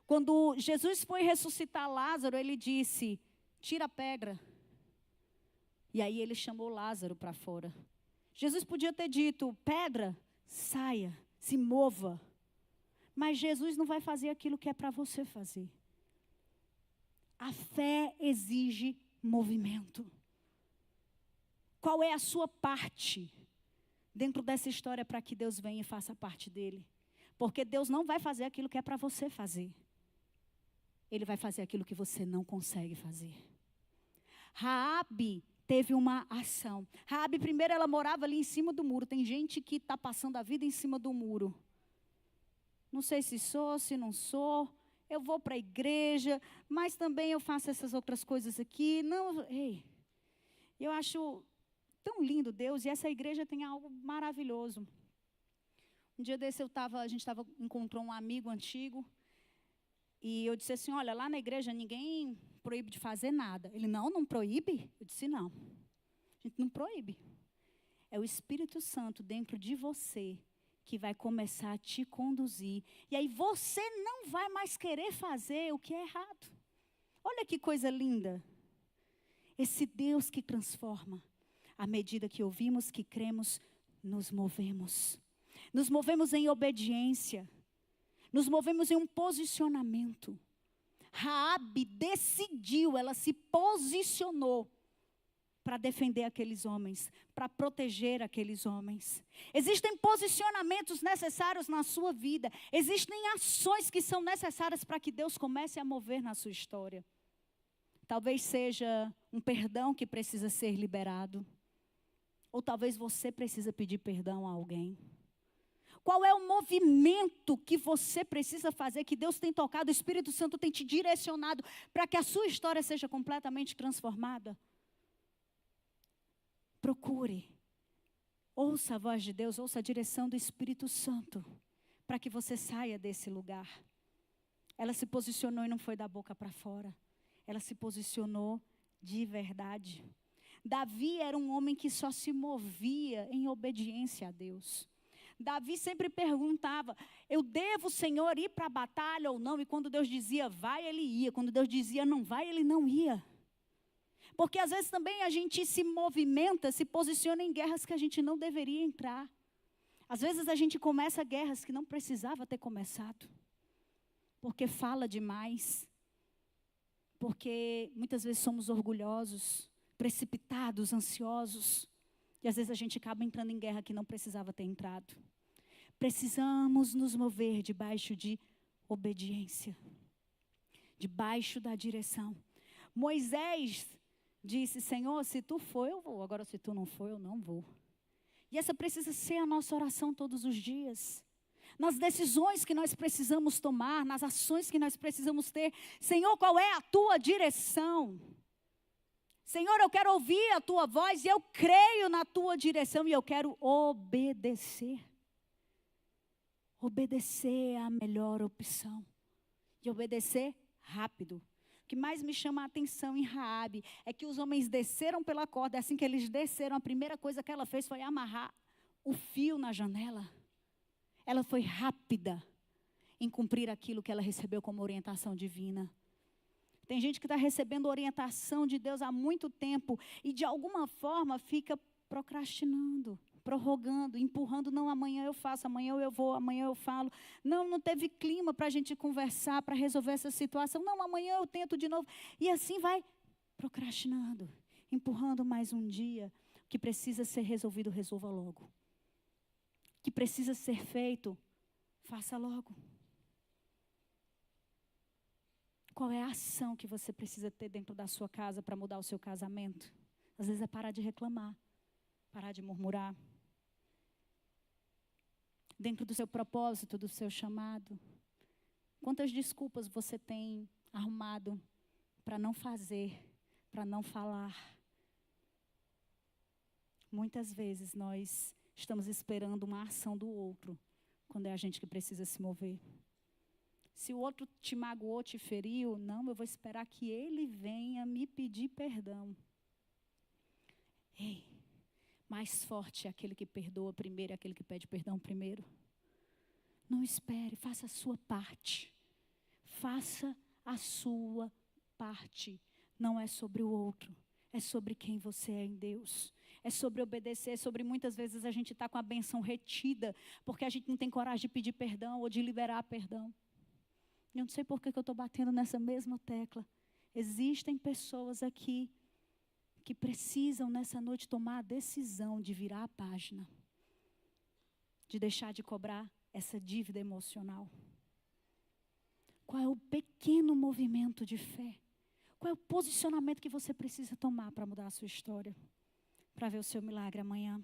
Quando Jesus foi ressuscitar Lázaro, ele disse, tira a pedra. E aí ele chamou Lázaro para fora. Jesus podia ter dito, pedra, saia, se mova. Mas Jesus não vai fazer aquilo que é para você fazer. A fé exige movimento. Qual é a sua parte dentro dessa história para que Deus venha e faça parte dele? Porque Deus não vai fazer aquilo que é para você fazer. Ele vai fazer aquilo que você não consegue fazer. Raabe teve uma ação. Raabe, primeiro, ela morava ali em cima do muro. Tem gente que está passando a vida em cima do muro. Não sei se sou, se não sou. Eu vou para a igreja, mas também eu faço essas outras coisas aqui. Não, ei, eu acho tão lindo Deus, e essa igreja tem algo maravilhoso. Um dia desse a gente encontrou um amigo antigo, e eu disse assim, olha, lá na igreja ninguém proíbe de fazer nada. Ele, não proíbe? Eu disse, não, a gente não proíbe. É o Espírito Santo dentro de você que vai começar a te conduzir. E aí você não vai mais querer fazer o que é errado. Olha que coisa linda. Esse Deus que transforma. À medida que ouvimos, que cremos, nos movemos. Nos movemos em obediência. Nos movemos em um posicionamento. Raabe decidiu, ela se posicionou para defender aqueles homens, para proteger aqueles homens. Existem posicionamentos necessários na sua vida. Existem ações que são necessárias para que Deus comece a mover na sua história. Talvez seja um perdão que precisa ser liberado. Ou talvez você precisa pedir perdão a alguém. Qual é o movimento que você precisa fazer, que Deus tem tocado, o Espírito Santo tem te direcionado para que a sua história seja completamente transformada? Procure Ouça a voz de Deus, ouça a direção do Espírito Santo, para que você saia desse lugar. Ela se posicionou e não foi da boca para fora. Ela se posicionou de verdade. Davi era um homem que só se movia em obediência a Deus. Davi sempre perguntava, eu devo, Senhor, ir para a batalha ou não? E quando Deus dizia vai, ele ia. Quando Deus dizia não vai, ele não ia. Porque às vezes também a gente se movimenta, se posiciona em guerras que a gente não deveria entrar. Às vezes a gente começa guerras que não precisava ter começado. Porque fala demais. Porque muitas vezes somos orgulhosos, precipitados, ansiosos. E às vezes a gente acaba entrando em guerra que não precisava ter entrado. Precisamos nos mover debaixo de obediência. Debaixo da direção. Moisés disse, Senhor, se tu for, eu vou. Agora, se tu não for, eu não vou. E essa precisa ser a nossa oração todos os dias. Nas decisões que nós precisamos tomar, nas ações que nós precisamos ter. Senhor, qual é a tua direção? Senhor, eu quero ouvir a tua voz e eu creio na tua direção e eu quero obedecer. Obedecer é a melhor opção. E obedecer rápido. O que mais me chama a atenção em Raabe é que os homens desceram pela corda. Assim que eles desceram, a primeira coisa que ela fez foi amarrar o fio na janela. Ela foi rápida em cumprir aquilo que ela recebeu como orientação divina. Tem gente que está recebendo orientação de Deus há muito tempo e de alguma forma fica procrastinando, prorrogando, empurrando. Não, amanhã eu faço, amanhã eu vou, amanhã eu falo. Não teve clima para a gente conversar, para resolver essa situação. Não, amanhã eu tento de novo. E assim vai procrastinando, empurrando mais um dia. O que precisa ser resolvido, resolva logo. O que precisa ser feito, faça logo. Qual é a ação que você precisa ter dentro da sua casa para mudar o seu casamento? Às vezes é parar de reclamar, parar de murmurar. Dentro do seu propósito, do seu chamado. Quantas desculpas você tem arrumado para não fazer, para não falar? Muitas vezes nós estamos esperando uma ação do outro, quando é a gente que precisa se mover. Se o outro te magoou, te feriu, não, eu vou esperar que ele venha me pedir perdão. Ei, mais forte é aquele que perdoa primeiro, é aquele que pede perdão primeiro. Não espere, faça a sua parte. Faça a sua parte. Não é sobre o outro, é sobre quem você é em Deus. É sobre obedecer, é sobre muitas vezes a gente estar com a benção retida, porque a gente não tem coragem de pedir perdão ou de liberar perdão. Eu não sei por que eu estou batendo nessa mesma tecla. Existem pessoas aqui que precisam nessa noite tomar a decisão de virar a página. De deixar de cobrar essa dívida emocional. Qual é o pequeno movimento de fé? Qual é o posicionamento que você precisa tomar para mudar a sua história? Para ver o seu milagre amanhã?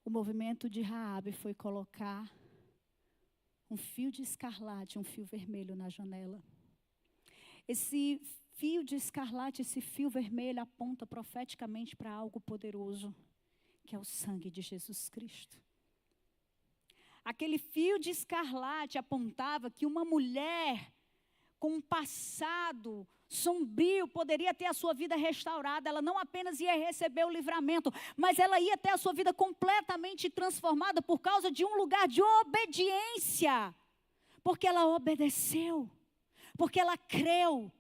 O movimento de Raabe foi colocar um fio de escarlate, um fio vermelho na janela. Esse fio de escarlate, esse fio vermelho aponta profeticamente para algo poderoso, que é o sangue de Jesus Cristo. Aquele fio de escarlate apontava que uma mulher com um passado sombrio poderia ter a sua vida restaurada. Ela não apenas ia receber o livramento, mas ela ia ter a sua vida completamente transformada por causa de um lugar de obediência. Porque ela obedeceu, porque ela creu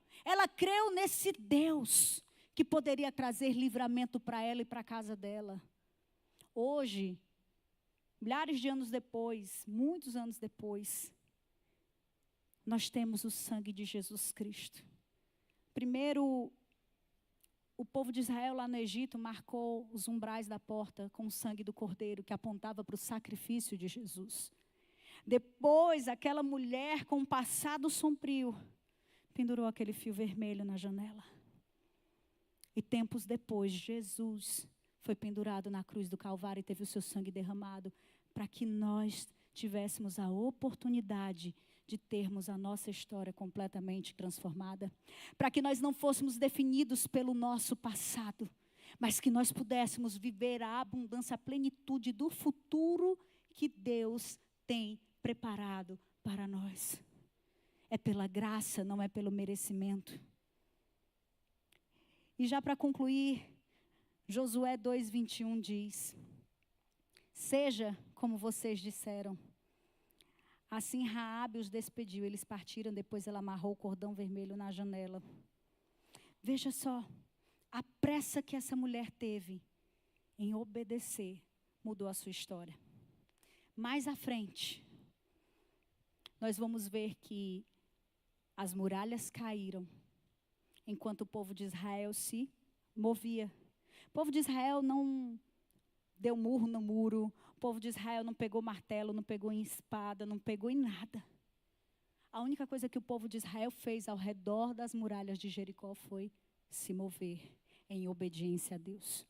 nesse Deus que poderia trazer livramento para ela e para a casa dela. Hoje, milhares de anos depois, muitos anos depois, nós temos o sangue de Jesus Cristo. Primeiro, o povo de Israel lá no Egito marcou os umbrais da porta com o sangue do cordeiro, que apontava para o sacrifício de Jesus. Depois, aquela mulher com um passado sombrio pendurou aquele fio vermelho na janela. E tempos depois, Jesus foi pendurado na cruz do Calvário e teve o seu sangue derramado para que nós tivéssemos a oportunidade de termos a nossa história completamente transformada. Para que nós não fôssemos definidos pelo nosso passado, mas que nós pudéssemos viver a abundância, a plenitude do futuro que Deus tem preparado para nós. É pela graça, não é pelo merecimento. E já para concluir, Josué 2:21 diz: seja como vocês disseram. Assim Raabe os despediu, eles partiram, depois ela amarrou o cordão vermelho na janela. Veja só, a pressa que essa mulher teve em obedecer mudou a sua história. Mais à frente, nós vamos ver que as muralhas caíram, enquanto o povo de Israel se movia. O povo de Israel não deu murro no muro, o povo de Israel não pegou martelo, não pegou em espada, não pegou em nada. A única coisa que o povo de Israel fez ao redor das muralhas de Jericó foi se mover em obediência a Deus.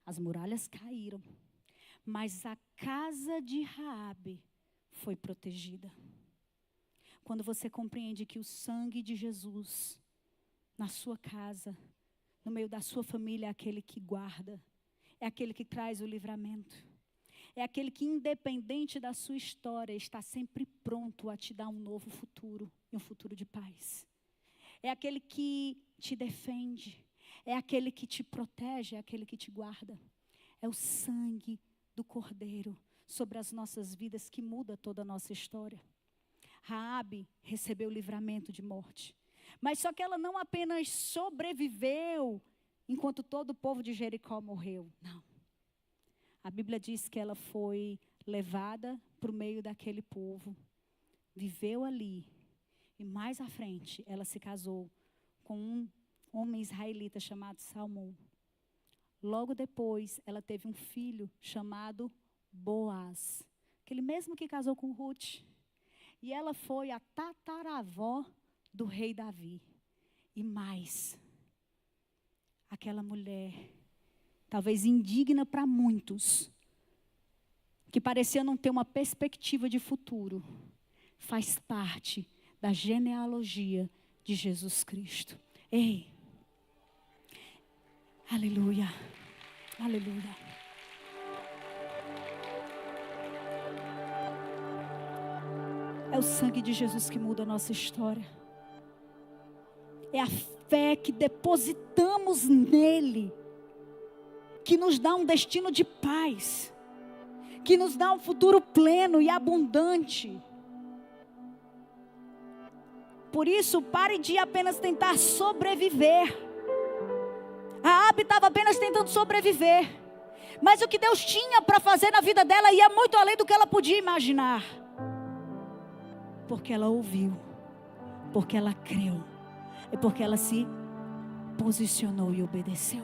As muralhas caíram, mas a casa de Raabe foi protegida. Quando você compreende que o sangue de Jesus na sua casa, no meio da sua família, é aquele que guarda, é aquele que traz o livramento, é aquele que, independente da sua história, está sempre pronto a te dar um novo futuro e um futuro de paz. É aquele que te defende, é aquele que te protege, é aquele que te guarda. É o sangue do Cordeiro sobre as nossas vidas que muda toda a nossa história. Raabe recebeu livramento de morte, mas só que ela não apenas sobreviveu enquanto todo o povo de Jericó morreu. Não. A Bíblia diz que ela foi levada para o meio daquele povo, viveu ali, e mais à frente ela se casou com um homem israelita chamado Salmão. Logo depois ela teve um filho chamado Boaz, aquele mesmo que casou com Ruth. E ela foi a tataravó do rei Davi. E mais, aquela mulher, talvez indigna para muitos, que parecia não ter uma perspectiva de futuro, faz parte da genealogia de Jesus Cristo. Ei, aleluia, aleluia. É o sangue de Jesus que muda a nossa história. É a fé que depositamos nele, que nos dá um destino de paz, que nos dá um futuro pleno e abundante. Por isso, pare de apenas tentar sobreviver. Raabe estava apenas tentando sobreviver, mas o que Deus tinha para fazer na vida dela ia muito além do que ela podia imaginar. Porque ela ouviu, porque ela creu, e porque ela se posicionou e obedeceu.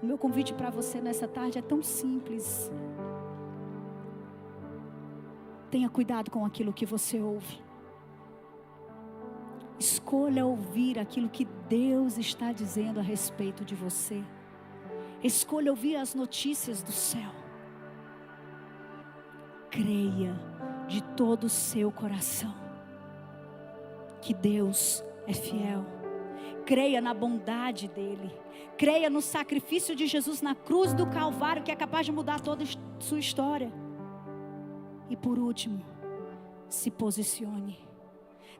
O meu convite para você nessa tarde é tão simples. Tenha cuidado com aquilo que você ouve. Escolha ouvir aquilo que Deus está dizendo a respeito de você. Escolha ouvir as notícias do céu. Creia de todo o seu coração que Deus é fiel. Creia na bondade dele. Creia no sacrifício de Jesus na cruz do Calvário, que é capaz de mudar toda a sua história. E por último, se posicione.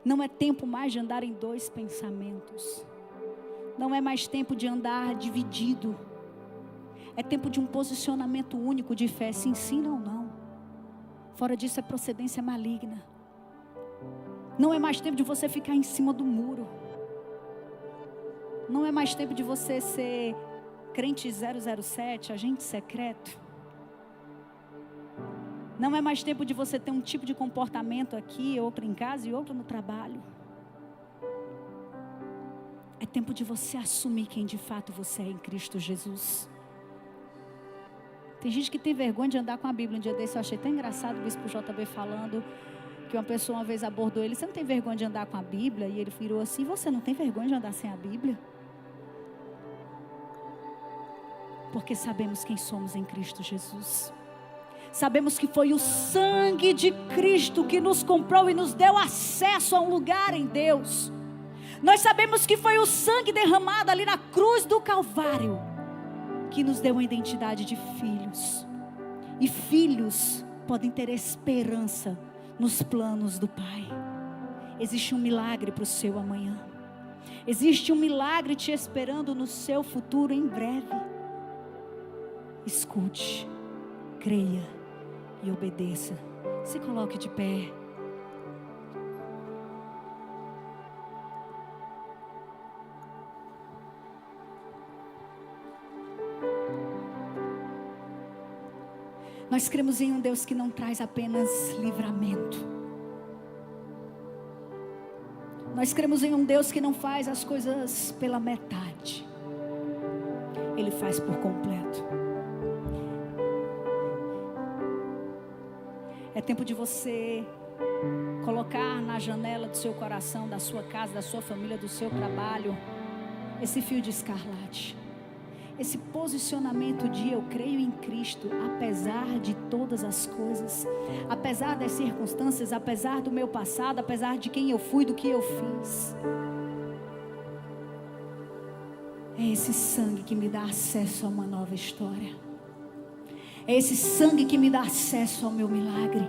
Não é tempo mais de andar em dois pensamentos. Não é mais tempo de andar dividido. É tempo de um posicionamento único de fé, se ensina ou não. Fora disso é procedência maligna. Não é mais tempo de você ficar em cima do muro. Não é mais tempo de você ser crente 007, agente secreto. Não é mais tempo de você ter um tipo de comportamento aqui, outro em casa e outro no trabalho. É tempo de você assumir quem de fato você é em Cristo Jesus. Tem gente que tem vergonha de andar com a Bíblia. Um dia desse eu achei tão engraçado o bispo JB falando que uma pessoa uma vez abordou ele: você não tem vergonha de andar com a Bíblia? E ele virou assim: você não tem vergonha de andar sem a Bíblia? Porque sabemos quem somos em Cristo Jesus. Sabemos que foi o sangue de Cristo que nos comprou e nos deu acesso a um lugar em Deus. Nós sabemos que foi o sangue derramado ali na cruz do Calvário que nos deu uma identidade de filhos. E filhos podem ter esperança nos planos do Pai. Existe um milagre para o seu amanhã. Existe um milagre te esperando no seu futuro em breve. Escute, creia e obedeça. Se coloque de pé. Nós cremos em um Deus que não traz apenas livramento. Nós cremos em um Deus que não faz as coisas pela metade. Ele faz por completo. É tempo de você colocar na janela do seu coração, da sua casa, da sua família, do seu trabalho, esse fio de escarlate. Esse posicionamento de eu creio em Cristo, apesar de todas as coisas, apesar das circunstâncias, apesar do meu passado, apesar de quem eu fui, do que eu fiz. É esse sangue que me dá acesso a uma nova história. É esse sangue que me dá acesso ao meu milagre.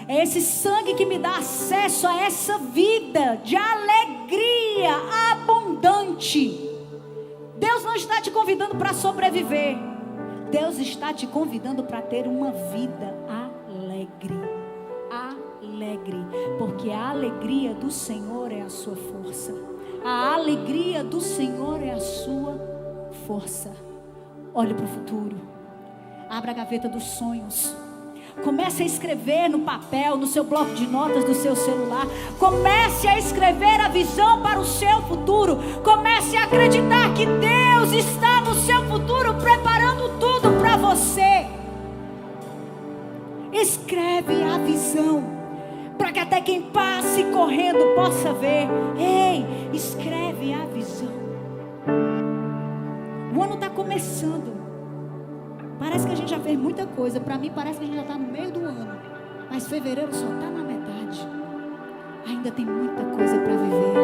É esse sangue que me dá acesso a essa vida de alegria abundante. Deus não está te convidando para sobreviver. Deus está te convidando para ter uma vida alegre. Alegre. Porque a alegria do Senhor é a sua força. A alegria do Senhor é a sua força. Olhe para o futuro. Abra a gaveta dos sonhos. Comece a escrever no papel, no seu bloco de notas do seu celular. Comece a escrever a visão para o seu futuro. Comece a acreditar que Deus está no seu futuro, preparando tudo para você. Escreve a visão, para que até quem passe correndo possa ver. Ei, escreve a visão. O ano está começando. Parece que a gente já fez muita coisa. Para mim parece que a gente já está no meio do ano. Mas fevereiro só está na metade. Ainda tem muita coisa para viver.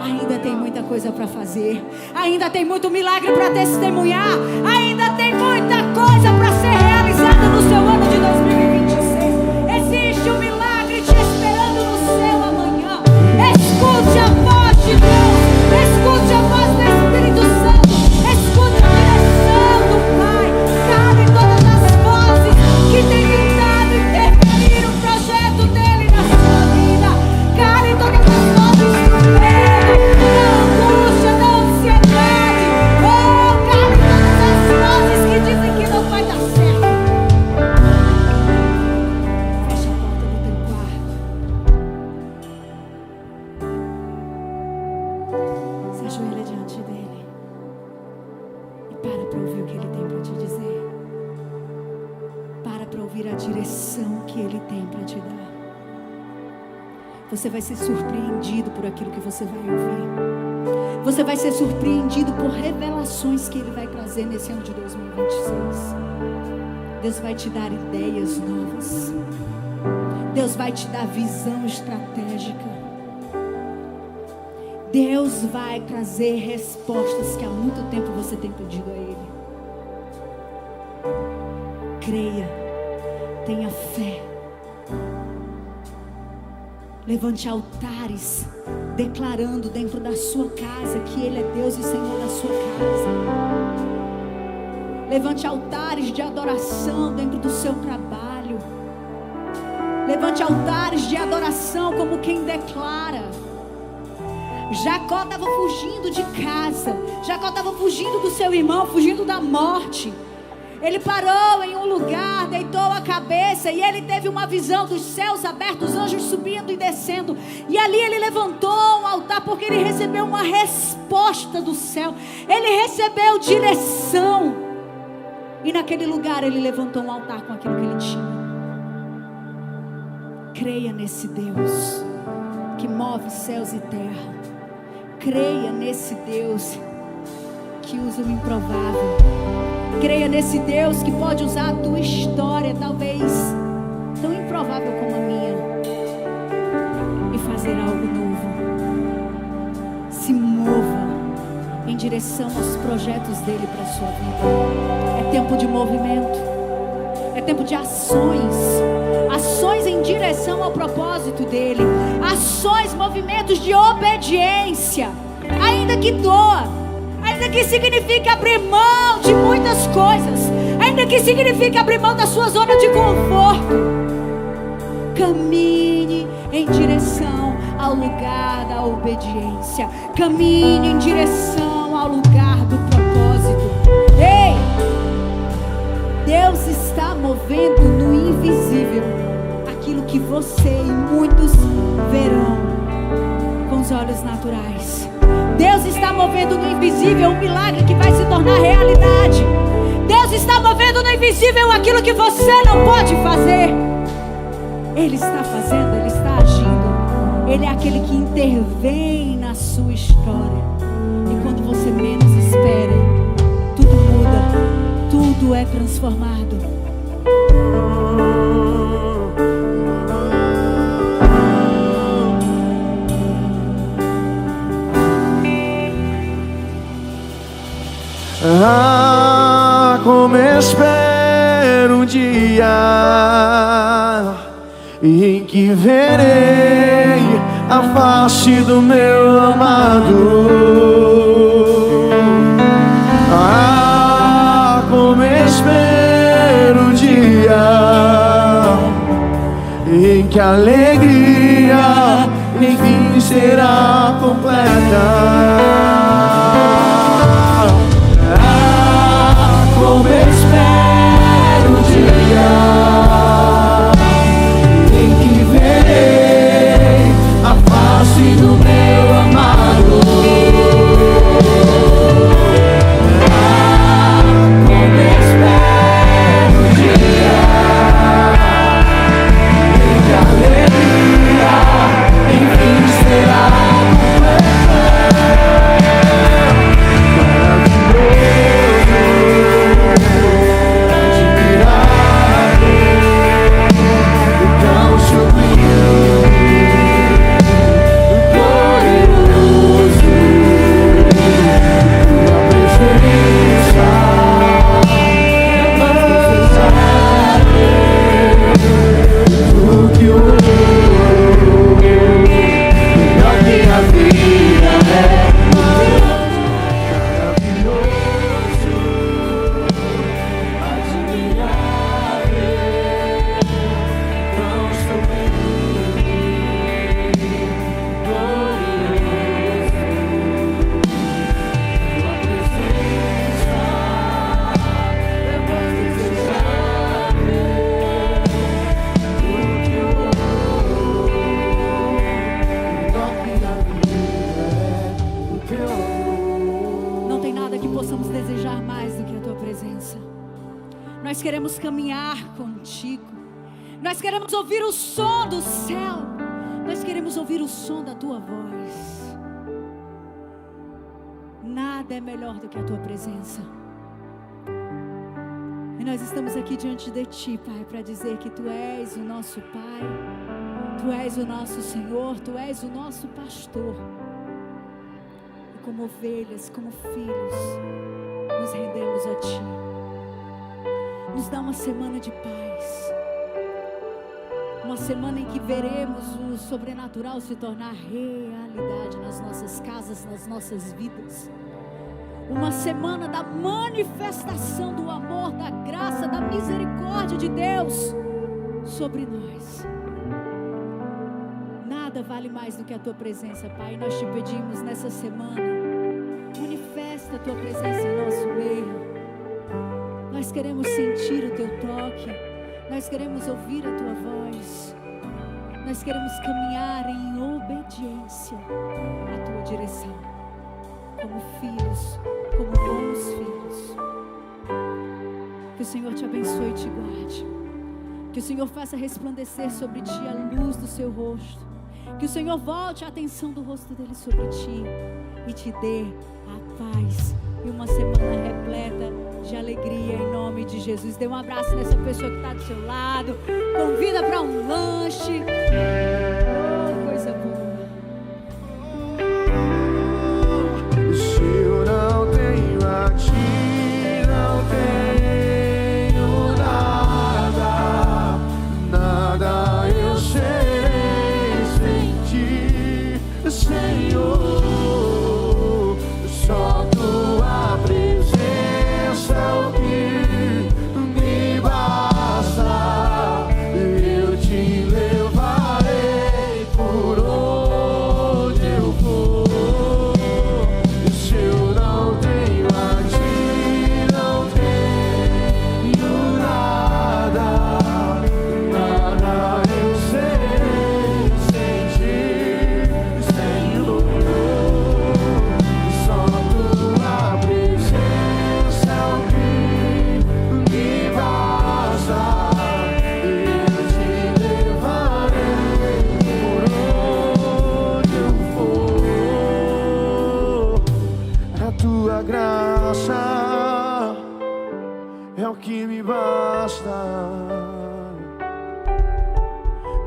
Ainda tem muita coisa para fazer. Ainda tem muito milagre para testemunhar. Ainda tem muita coisa para ser realizada no seu ano de 2026. Existe um milagre te esperando no seu amanhã. Escute a voz de Deus. Escute a voz do Espírito Santo. Escute a direção do Pai. Calem todas as vozes que têm tentado interferir o projeto dele na sua vida. Calem todas as vozes do medo, da angústia, da ansiedade. Oh, calem todas as vozes que dizem que não vai dar certo. Fecha a porta do teu quarto. Se ajoelha diante dele e para ouvir o que ele tem para te dizer. Para ouvir a direção que ele tem para te dar. Você vai ser surpreendido por aquilo que você vai ouvir. Você vai ser surpreendido por revelações que ele vai trazer nesse ano de 2026. Deus vai te dar ideias novas. Deus vai te dar visão estratégica. Deus vai trazer respostas que há muito tempo você tem pedido a Ele. Creia, tenha fé. Levante altares, declarando dentro da sua casa que Ele é Deus e Senhor da sua casa. Levante altares de adoração dentro do seu trabalho. Levante altares de adoração como quem declara. Jacó estava fugindo de casa. Jacó estava fugindo do seu irmão, fugindo da morte. Ele parou em um lugar, deitou a cabeça e ele teve uma visão dos céus abertos, anjos subindo e descendo. E ali ele levantou um altar porque ele recebeu uma resposta do céu. Ele recebeu direção. E naquele lugar ele levantou um altar com aquilo que ele tinha. Creia nesse Deus que move céus e terra. Creia nesse Deus que usa o improvável. Creia nesse Deus que pode usar a tua história, talvez tão improvável como a minha, e fazer algo novo. direção aos projetos dele para a sua vida. É tempo de movimento, é tempo de ações, ações em direção ao propósito dele, ações, movimentos de obediência, ainda que doa, ainda que signifique abrir mão de muitas coisas, ainda que signifique abrir mão da sua zona de conforto. Caminhe em direção ao lugar da obediência, caminhe em direção ao lugar do propósito. Ei! Deus está movendo no invisível aquilo que você e muitos verão com os olhos naturais. Deus está movendo no invisível um milagre que vai se tornar realidade. Deus está movendo no invisível aquilo que você não pode fazer. Ele está fazendo, Ele está agindo. Ele é aquele que intervém na sua história. E quando você menos espera, tudo muda, tudo é transformado. Ah, como espero um dia em que verei a face do meu amado. Ah, como espero o dia em que a alegria enfim será completa. Ah, como espero o dia do meu amado. Ah, como espero o dia em que a alegria enfim será ouvir o som do céu, nós queremos ouvir o som da tua voz. Nada é melhor do que a tua presença. E nós estamos aqui diante de ti, Pai, para dizer que tu és o nosso Pai, tu és o nosso Senhor, tu és o nosso pastor. E como ovelhas, como filhos, nos rendemos a ti. Nos dá uma semana de paz. Uma semana em que veremos o sobrenatural se tornar realidade nas nossas casas, nas nossas vidas. Uma semana da manifestação do amor, da graça, da misericórdia de Deus sobre nós. Nada vale mais do que a tua presença, Pai. Nós te pedimos nessa semana, manifesta a tua presença em nosso meio. Nós queremos sentir o teu toque. Nós queremos ouvir a tua voz. Nós queremos caminhar em obediência à tua direção, como filhos, como bons filhos. Que o Senhor te abençoe e te guarde. Que o Senhor faça resplandecer sobre ti a luz do seu rosto. Que o Senhor volte a atenção do rosto dele sobre ti e te dê a paz e uma semana repleta de alegria em nome de Jesus. Dê um abraço nessa pessoa que está do seu lado. Convida para um lanche. Oh, coisa boa. Se eu não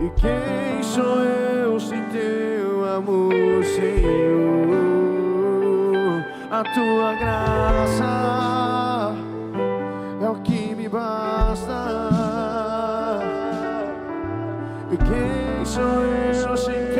E quem sou eu sem teu amor, Senhor? A tua graça é o que me basta. E quem sou eu sem